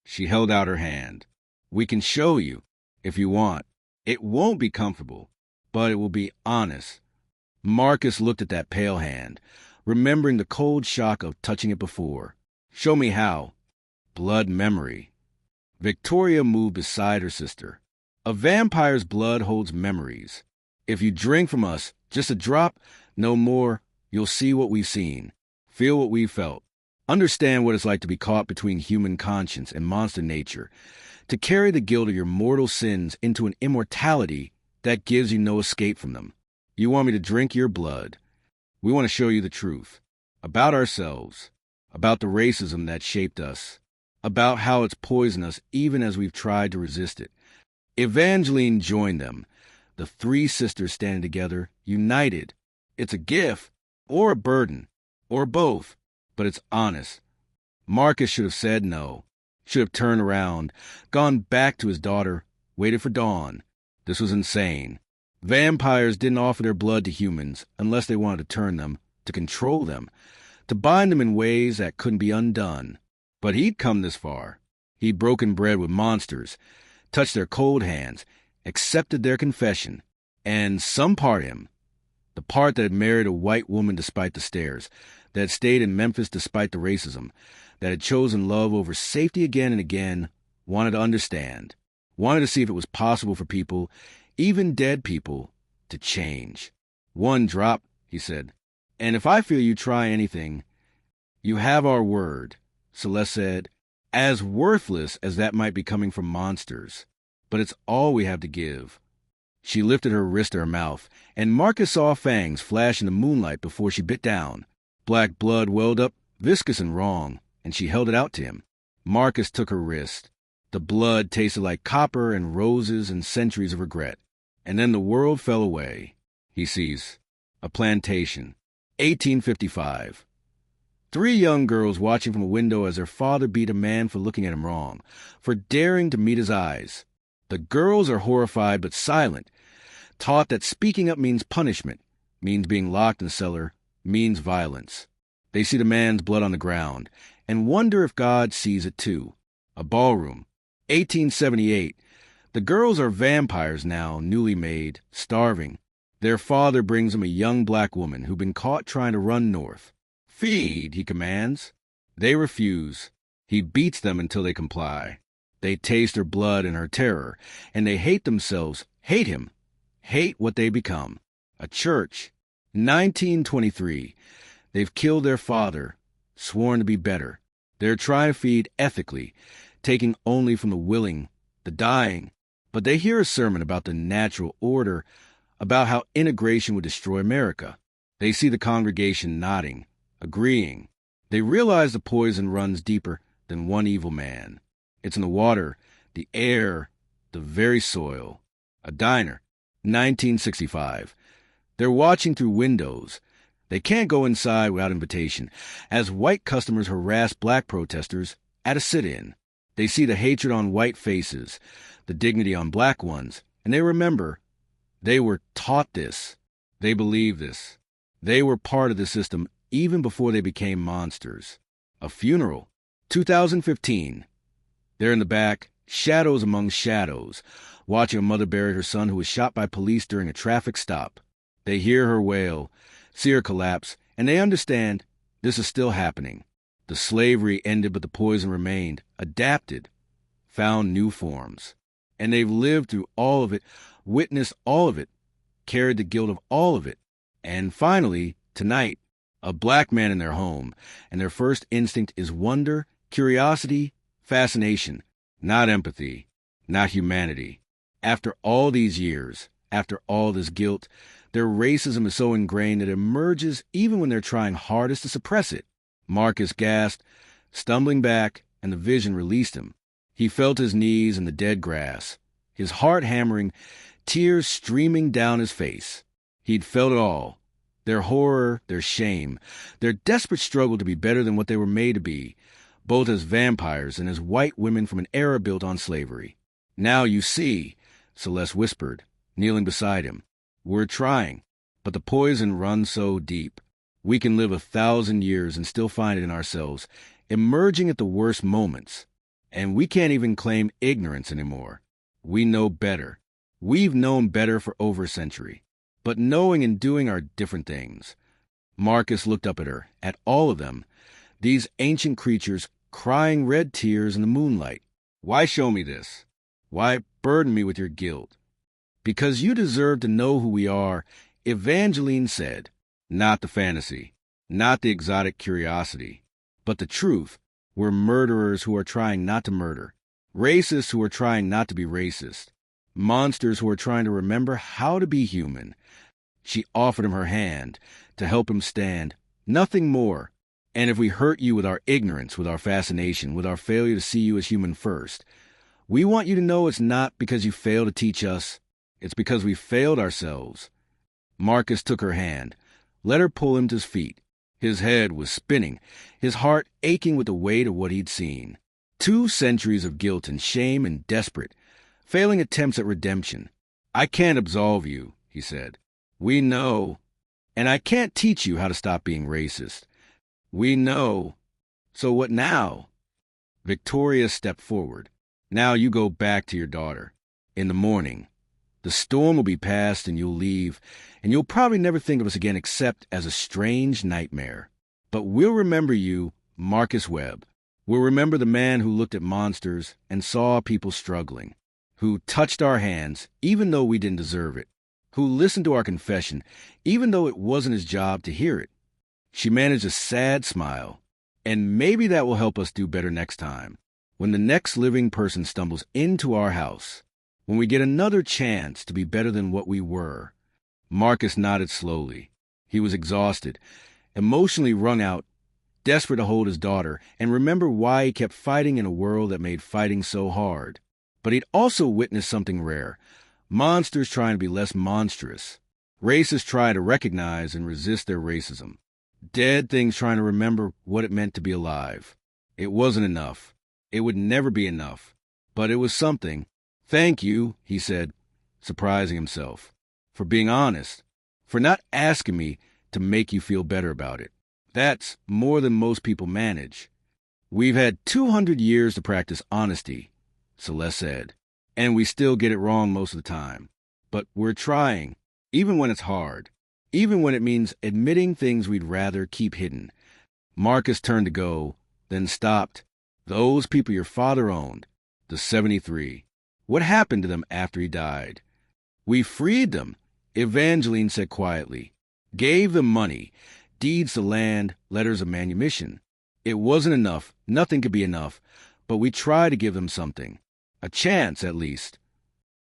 Speaker 1: She held out her hand. We can show you. If you want. It won't be comfortable, but it will be honest. Marcus looked at that pale hand, remembering the cold shock of touching it before. Show me how. Blood memory. Victoria moved beside her sister. A vampire's blood holds memories. If you drink from us, just a drop, no more, you'll see what we've seen, feel what we've felt, understand what it's like to be caught between human conscience and monster nature, to carry the guilt of your mortal sins into an immortality that gives you no escape from them. You want me to drink your blood. We want to show you the truth. About ourselves. About the racism that shaped us. About how it's poisoned us even as we've tried to resist it. Evangeline joined them. The 3 sisters standing together, united. It's a gift, or a burden, or both, but it's honest. Marcus should have said no. Should have turned around, gone back to his daughter, waited for dawn. This was insane. Vampires didn't offer their blood to humans unless they wanted to turn them, to control them, to bind them in ways that couldn't be undone. But he'd come this far. He'd broken bread with monsters, touched their cold hands, accepted their confession, and some part of him, the part that had married a white woman despite the stares, that had stayed in Memphis despite the racism, that had chosen love over safety again and again, wanted to understand, wanted to see if it was possible for people, even dead people, to change. One drop, he said. And if I feel you try anything, you have our word, Celeste said, as worthless as that might be coming from monsters. But it's all we have to give. She lifted her wrist to her mouth, and Marcus saw fangs flash in the moonlight before she bit down. Black blood welled up, viscous and wrong, and she held it out to him. Marcus took her wrist. The blood tasted like copper and roses and centuries of regret. And then the world fell away. He sees a plantation. 1855. 3 young girls watching from a window as their father beat a man for looking at him wrong, for daring to meet his eyes. The girls are horrified but silent, taught that speaking up means punishment, means being locked in the cellar, means violence. They see the man's blood on the ground and wonder if God sees it too. A ballroom. 1878. The girls are vampires now, newly made, starving. Their father brings them a young black woman who'd been caught trying to run north. "Feed," he commands. They refuse. He beats them until they comply. They taste her blood and her terror, and they hate themselves, hate him, hate what they become. A church. 1923. They've killed their father, sworn to be better. They're trying to feed ethically, taking only from the willing, the dying. But they hear a sermon about the natural order, about how integration would destroy America. They see the congregation nodding, agreeing. They realize the poison runs deeper than one evil man. It's in the water, the air, the very soil. A diner. 1965. They're watching through windows. They can't go inside without invitation, as white customers harass black protesters at a sit-in. They see the hatred on white faces, the dignity on black ones, and they remember they were taught this. They believe this. They were part of the system even before they became monsters. A funeral. 2015. They're in the back, shadows among shadows, watching a mother bury her son who was shot by police during a traffic stop. They hear her wail, see her collapse, and they understand this is still happening. The slavery ended, but the poison remained, adapted, found new forms. And they've lived through all of it, witnessed all of it, carried the guilt of all of it. And finally, tonight, a black man in their home, and their first instinct is wonder, curiosity, fascination, not empathy, not humanity. After all these years, after all this guilt, their racism is so ingrained that it emerges even when they're trying hardest to suppress it. Marcus gasped, stumbling back, and the vision released him. He felt his knees in the dead grass, his heart hammering, tears streaming down his face. He'd felt it all. Their horror, their shame, their desperate struggle to be better than what they were made to be, both as vampires and as white women from an era built on slavery. "Now you see," Celeste whispered, kneeling beside him. "We're trying, but the poison runs so deep. We can live 1,000 years and still find it in ourselves, emerging at the worst moments. And we can't even claim ignorance anymore. We know better. We've known better for over a century. But knowing and doing are different things." Marcus looked up at her, at all of them, these ancient creatures crying red tears in the moonlight. "Why show me this? Why burden me with your guilt?" "Because you deserve to know who we are," Evangeline said. "Not the fantasy, not the exotic curiosity, but the truth. We're murderers who are trying not to murder, racists who are trying not to be racist, monsters who are trying to remember how to be human." She offered him her hand to help him stand, nothing more. "And if we hurt you with our ignorance, with our fascination, with our failure to see you as human first, we want you to know it's not because you failed to teach us, it's because we failed ourselves." Marcus took her hand, let her pull him to his feet. His head was spinning, his heart aching with the weight of what he'd seen. 2 centuries of guilt and shame and desperate, failing attempts at redemption. "I can't absolve you," he said. "We know. And I can't teach you how to stop being racist. We know. So what now?" Victoria stepped forward. "Now you go back to your daughter. In the morning. The storm will be past and you'll leave, and you'll probably never think of us again except as a strange nightmare. But we'll remember you, Marcus Webb. We'll remember the man who looked at monsters and saw people struggling, who touched our hands even though we didn't deserve it, who listened to our confession even though it wasn't his job to hear it." She managed a sad smile. "And maybe that will help us do better next time. When the next living person stumbles into our house, when we get another chance to be better than what we were." Marcus nodded slowly. He was exhausted, emotionally wrung out, desperate to hold his daughter and remember why he kept fighting in a world that made fighting so hard. But he'd also witnessed something rare. Monsters trying to be less monstrous. Racists trying to recognize and resist their racism. Dead things trying to remember what it meant to be alive. It wasn't enough. It would never be enough. But it was something. "Thank you," he said, surprising himself, "for being honest, for not asking me to make you feel better about it. That's more than most people manage." "We've had 200 years to practice honesty," Celeste said, "and we still get it wrong most of the time. But we're trying, even when it's hard, even when it means admitting things we'd rather keep hidden." Marcus turned to go, then stopped. "Those people your father owned, the 73. What happened to them after he died?" "We freed them," Evangeline said quietly. "Gave them money, deeds to land, letters of manumission. It wasn't enough, nothing could be enough, but we tried to give them something. A chance, at least."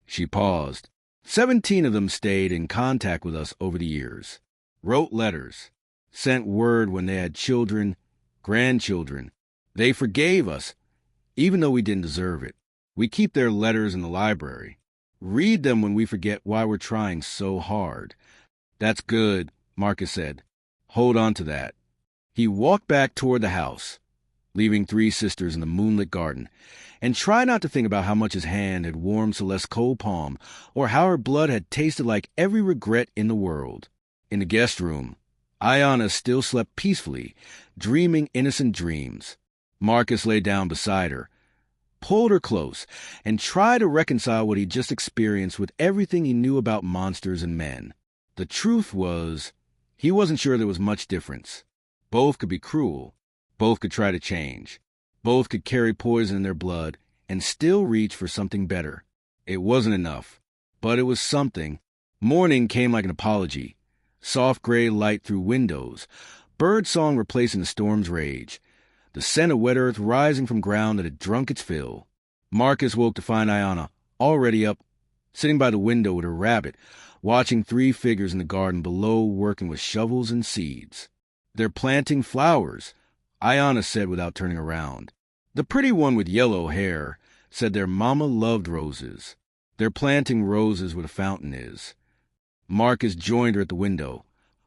Speaker 1: She paused. 17 of them stayed in contact with us over the years. Wrote letters. Sent word when they had children, grandchildren. They forgave us, even though we didn't deserve it. We keep their letters in the library. Read them when we forget why we're trying so hard. "That's good," Marcus said. "Hold on to that." He walked back toward the house, leaving 3 sisters in the moonlit garden, and tried not to think about how much his hand had warmed Celeste's cold palm, or how her blood had tasted like every regret in the world. In the guest room, Ayanna still slept peacefully, dreaming innocent dreams. Marcus lay down beside her, pulled her close, and tried to reconcile what he'd just experienced with everything he knew about monsters and men. The truth was, he wasn't sure there was much difference. Both could be cruel. Both could try to change. Both could carry poison in their blood and still reach for something better. It wasn't enough, but it was something. Morning came like an apology. Soft gray light through windows. Bird song replacing the storm's rage. The scent of wet earth rising from ground that had drunk its fill. Marcus woke to find Ayanna already up, sitting by the window with her rabbit, watching 3 figures in the garden below working with shovels and seeds. "They're planting flowers," Ayanna said without turning around. The pretty one with yellow hair said their mama loved roses. "They're planting roses where the fountain is." Marcus joined her at the window,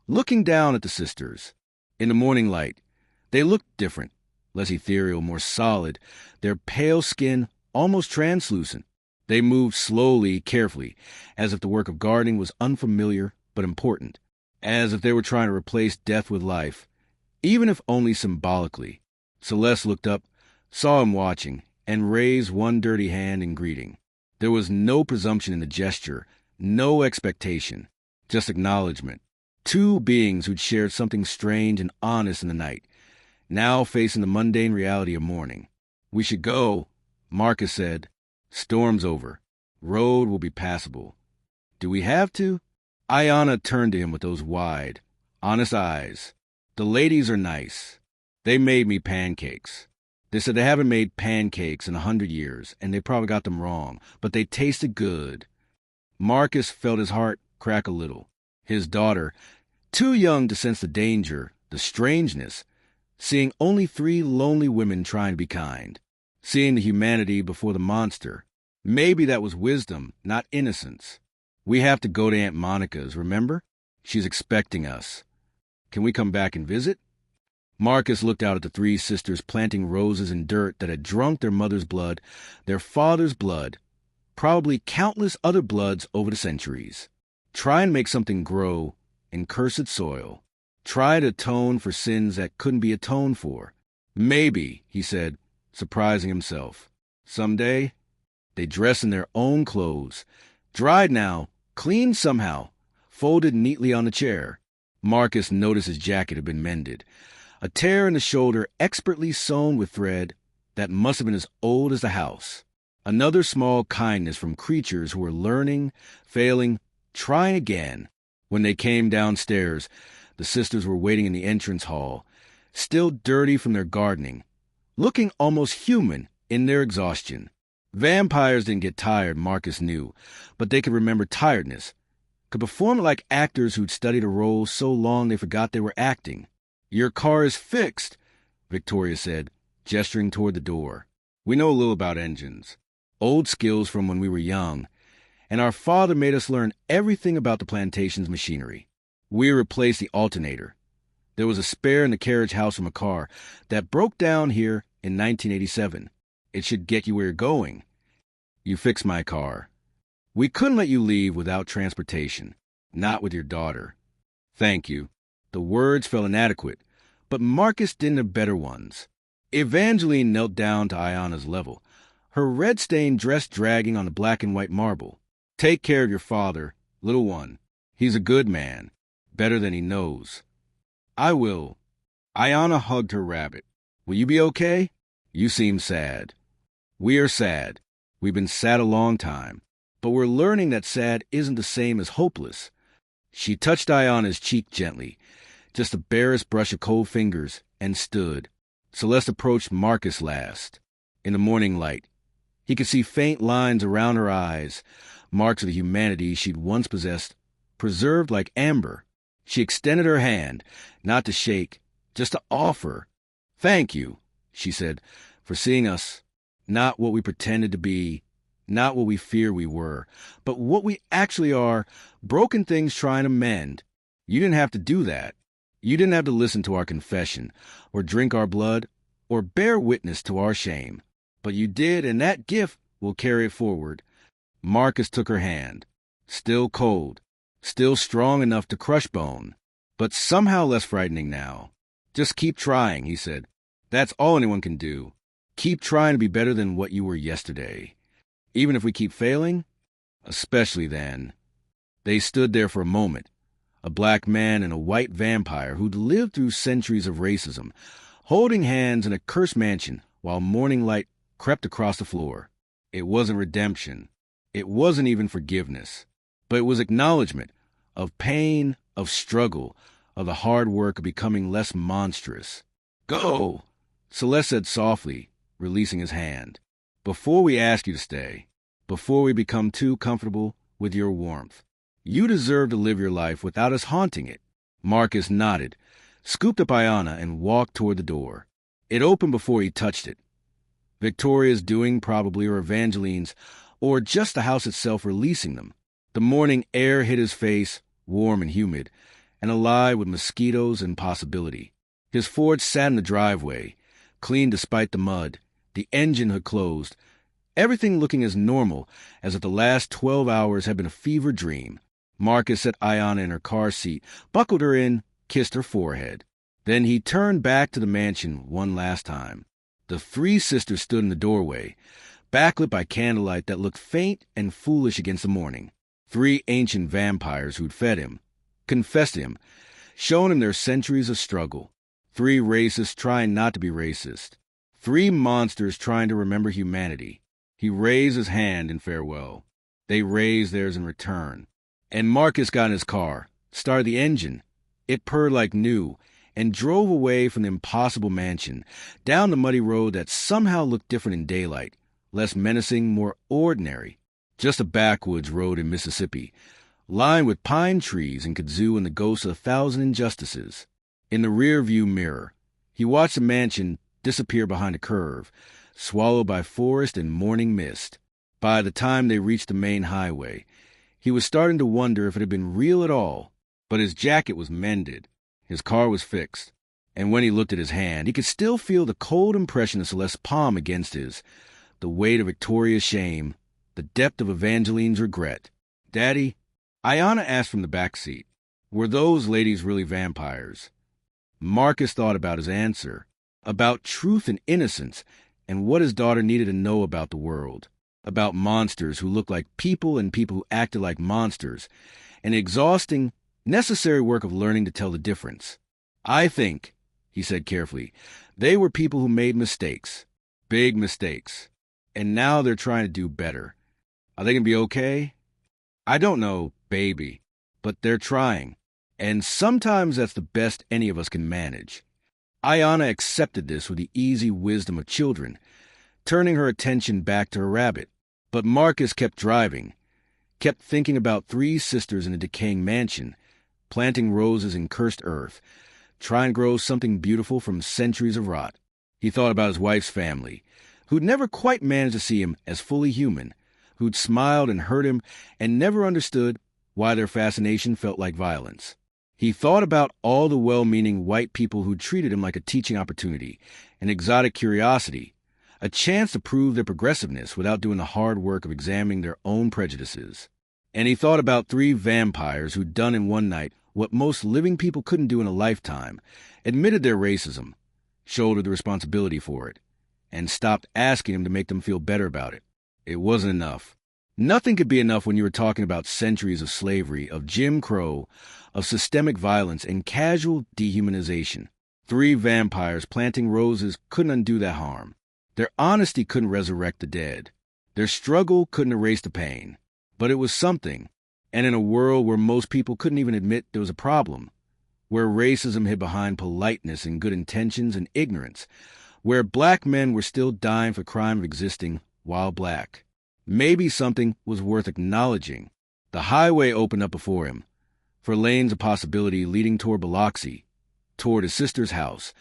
Speaker 1: looking down at the sisters. In the morning light, they looked different, less ethereal, more solid, their pale skin almost translucent. They moved slowly, carefully, as if the work of gardening was unfamiliar but important, as if they were trying to replace death with life, even if only symbolically. Celeste looked up, saw him watching, and raised one dirty hand in greeting. There was no presumption in the gesture, no expectation, just acknowledgement. 2 beings who'd shared something strange and honest in the night, now facing the mundane reality of morning. "We should go," Marcus said. "Storm's over. Road will be passable." "Do we have to?" Ayanna turned to him with those wide, honest eyes. "The ladies are nice. They made me pancakes. They said they haven't made pancakes in 100 years, and they probably got them wrong, but they tasted good." Marcus felt his heart crack a little. His daughter, too young to sense the danger, the strangeness, seeing only 3 lonely women trying to be kind, seeing the humanity before the monster. Maybe that was wisdom, not innocence. "We have to go to Aunt Monica's, remember? She's expecting us. Can we come back and visit?" Marcus looked out at the 3 sisters planting roses in dirt that had drunk their mother's blood, their father's blood, probably countless other bloods over the centuries. Try and make something grow in cursed soil. Try to atone for sins that couldn't be atoned for. "Maybe," he said, surprising himself. "Someday." They dressed in their own clothes, dried now, cleaned somehow, folded neatly on the chair. Marcus noticed his jacket had been mended. A tear in the shoulder expertly sewn with thread that must have been as old as the house. Another small kindness from creatures who were learning, failing, trying again. When they came downstairs, the sisters were waiting in the entrance hall, still dirty from their gardening, looking almost human in their exhaustion. Vampires didn't get tired, Marcus knew, but they could remember tiredness, could perform like actors who'd studied a role so long they forgot they were acting. "Your car is fixed," Victoria said, gesturing toward the door. "We know a little about engines. Old skills from when we were young, and our father made us learn everything about the plantation's machinery. We replaced the alternator. There was a spare in the carriage house from a car that broke down here in 1987. It should get you where you're going. You fixed my car. We couldn't let you leave without transportation, not with your daughter. Thank you." The words felt inadequate, but Marcus didn't have better ones. Evangeline knelt down to Ayana's level, her red-stained dress dragging on the black and white marble. "Take care of your father, little one. He's a good man, better than he knows." "I will." Ayana hugged her rabbit. "Will you be okay? You seem sad." "We are sad. We've been sad a long time, but we're learning that sad isn't the same as hopeless." She touched Ayana's cheek gently, just the barest brush of cold fingers, and stood. Celeste approached Marcus last. In the morning light, he could see faint lines around her eyes, marks of the humanity she'd once possessed, preserved like amber. She extended her hand, not to shake, just to offer. "Thank you," she said, "for seeing us, not what we pretended to be, not what we fear we were, but what we actually are, broken things trying to mend. You didn't have to do that. You didn't have to listen to our confession, or drink our blood, or bear witness to our shame. But you did, and that gift will carry it forward." Marcus took her hand, still cold, still strong enough to crush bone, but somehow less frightening now. "Just keep trying," he said. "That's all anyone can do. Keep trying to be better than what you were yesterday. Even if we keep failing, especially then." They stood there for a moment, a black man and a white vampire who'd lived through centuries of racism, holding hands in a cursed mansion while morning light crept across the floor. It wasn't redemption. It wasn't even forgiveness. But it was acknowledgement of pain, of struggle, of the hard work of becoming less monstrous. "Go," Celeste said softly, releasing his hand. "Before we ask you to stay, before we become too comfortable with your warmth. You deserve to live your life without us haunting it." Marcus nodded, scooped up Ayana, and walked toward the door. It opened before he touched it. Victoria's doing, probably, or Evangeline's, or just the house itself releasing them. The morning air hit his face, warm and humid, and alive with mosquitoes and possibility. His Ford sat in the driveway, clean despite the mud, the engine hood closed, everything looking as normal as if the last 12 hours had been a fever dream. Marcus set Ayana in her car seat, buckled her in, kissed her forehead. Then he turned back to the mansion one last time. The three sisters stood in the doorway, backlit by candlelight that looked faint and foolish against the morning. Three ancient vampires who'd fed him, confessed to him, shown him their centuries of struggle. Three racists trying not to be racist. Three monsters trying to remember humanity. He raised his hand in farewell. They raised theirs in return. And Marcus got in his car, started the engine. It purred like new, and drove away from the impossible mansion, down the muddy road that somehow looked different in daylight, less menacing, more ordinary. Just a backwoods road in Mississippi, lined with pine trees and kudzu and the ghosts of 1,000 injustices. In the rear-view mirror, he watched the mansion disappear behind a curve, swallowed by forest and morning mist. By the time they reached the main highway, he was starting to wonder if it had been real at all. But his jacket was mended. His car was fixed. And when he looked at his hand, he could still feel the cold impression of Celeste's palm against his, the weight of Victoria's shame, the depth of Evangeline's regret. "Daddy," Ayana asked from the back seat, "were those ladies really vampires?" Marcus thought about his answer, about truth and innocence, and what his daughter needed to know about the world, about monsters who looked like people and people who acted like monsters, and the exhausting, necessary work of learning to tell the difference. "I think," he said carefully, "they were people who made mistakes, big mistakes, and now they're trying to do better. Are they going to be okay? I don't know, baby, but they're trying, and sometimes that's the best any of us can manage." Ayana accepted this with the easy wisdom of children, turning her attention back to her rabbit. But Marcus kept driving, kept thinking about three sisters in a decaying mansion, planting roses in cursed earth, try and grow something beautiful from centuries of rot. He thought about his wife's family, who'd never quite managed to see him as fully human, who'd smiled and hurt him and never understood why their fascination felt like violence. He thought about all the well-meaning white people who treated him like a teaching opportunity, an exotic curiosity, a chance to prove their progressiveness without doing the hard work of examining their own prejudices. And he thought about 3 vampires who'd done in one night what most living people couldn't do in a lifetime, admitted their racism, shouldered the responsibility for it, and stopped asking him to make them feel better about it. It wasn't enough. Nothing could be enough when you were talking about centuries of slavery, of Jim Crow, of systemic violence and casual dehumanization. 3 vampires planting roses couldn't undo that harm. Their honesty couldn't resurrect the dead. Their struggle couldn't erase the pain. But it was something, and in a world where most people couldn't even admit there was a problem, where racism hid behind politeness and good intentions and ignorance, where black men were still dying for crime of existing while black. Maybe something was worth acknowledging. The highway opened up before him, for lanes of possibility leading toward Biloxi, toward his sister's house,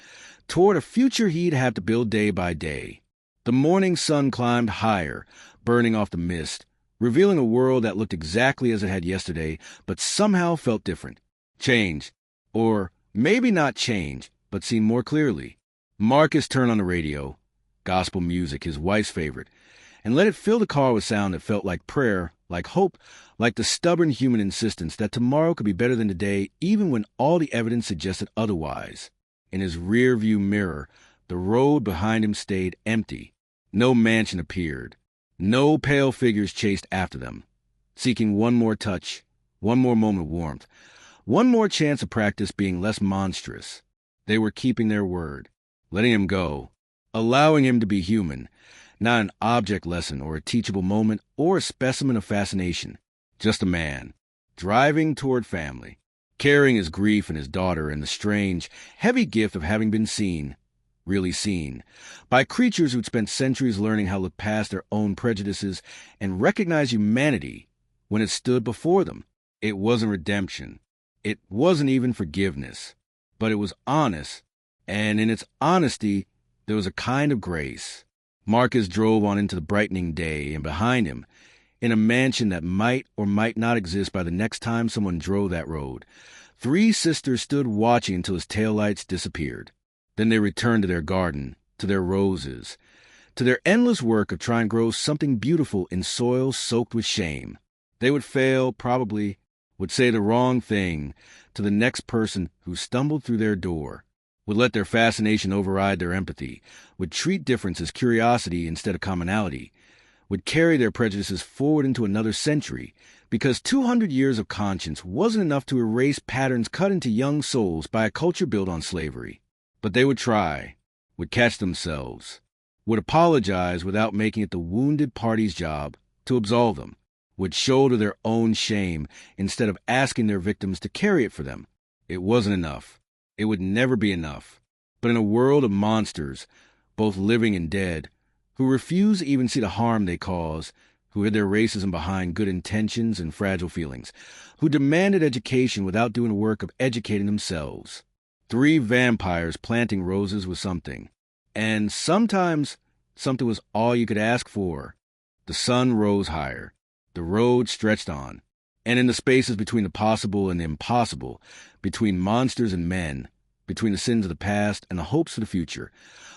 Speaker 1: toward a future he'd have to build day by day. The morning sun climbed higher, burning off the mist, revealing a world that looked exactly as it had yesterday, but somehow felt different. Change. Or maybe not change, but seen more clearly. Marcus turned on the radio, gospel music, his wife's favorite, and let it fill the car with sound that felt like prayer, like hope, like the stubborn human insistence that tomorrow could be better than today, even when all the evidence suggested otherwise. In his rear-view mirror, the road behind him stayed empty. No mansion appeared. No pale figures chased after them, seeking one more touch, one more moment of warmth, one more chance of practice being less monstrous. They were keeping their word, letting him go, allowing him to be human, not an object lesson or a teachable moment or a specimen of fascination, just a man, driving toward family, carrying his grief and his daughter and the strange, heavy gift of having been seen, really seen, by creatures who'd spent centuries learning how to look past their own prejudices and recognize humanity when it stood before them. It wasn't redemption. It wasn't even forgiveness. But it was honest, and in its honesty, there was a kind of grace. Marcus drove on into the brightening day, and behind him, in a mansion that might or might not exist by the next time someone drove that road, 3 sisters stood watching until his taillights disappeared. Then they returned to their garden, to their roses, to their endless work of trying to grow something beautiful in soil soaked with shame. They would fail, probably, would say the wrong thing to the next person who stumbled through their door, would let their fascination override their empathy, would treat difference as curiosity instead of commonality, would carry their prejudices forward into another century, because 200 years of conscience wasn't enough to erase patterns cut into young souls by a culture built on slavery. But they would try, would catch themselves, would apologize without making it the wounded party's job to absolve them, would shoulder their own shame instead of asking their victims to carry it for them. It wasn't enough. It would never be enough. But in a world of monsters, both living and dead, who refuse to even see the harm they cause, who hid their racism behind good intentions and fragile feelings, who demanded education without doing the work of educating themselves. 3 vampires planting roses was something. And sometimes something was all you could ask for. The sun rose higher. The road stretched on. And in the spaces between the possible and the impossible, between monsters and men, between the sins of the past and the hopes for the future,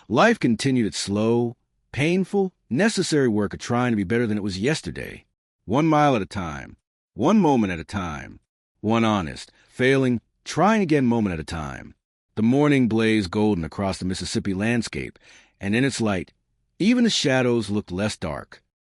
Speaker 1: life continued its slow, painful, necessary work of trying to be better than it was yesterday. 1 mile at a time. 1 moment at a time. 1 honest, failing, trying again moment at a time. The morning blazed golden across the Mississippi landscape, and in its light, even the shadows looked less dark.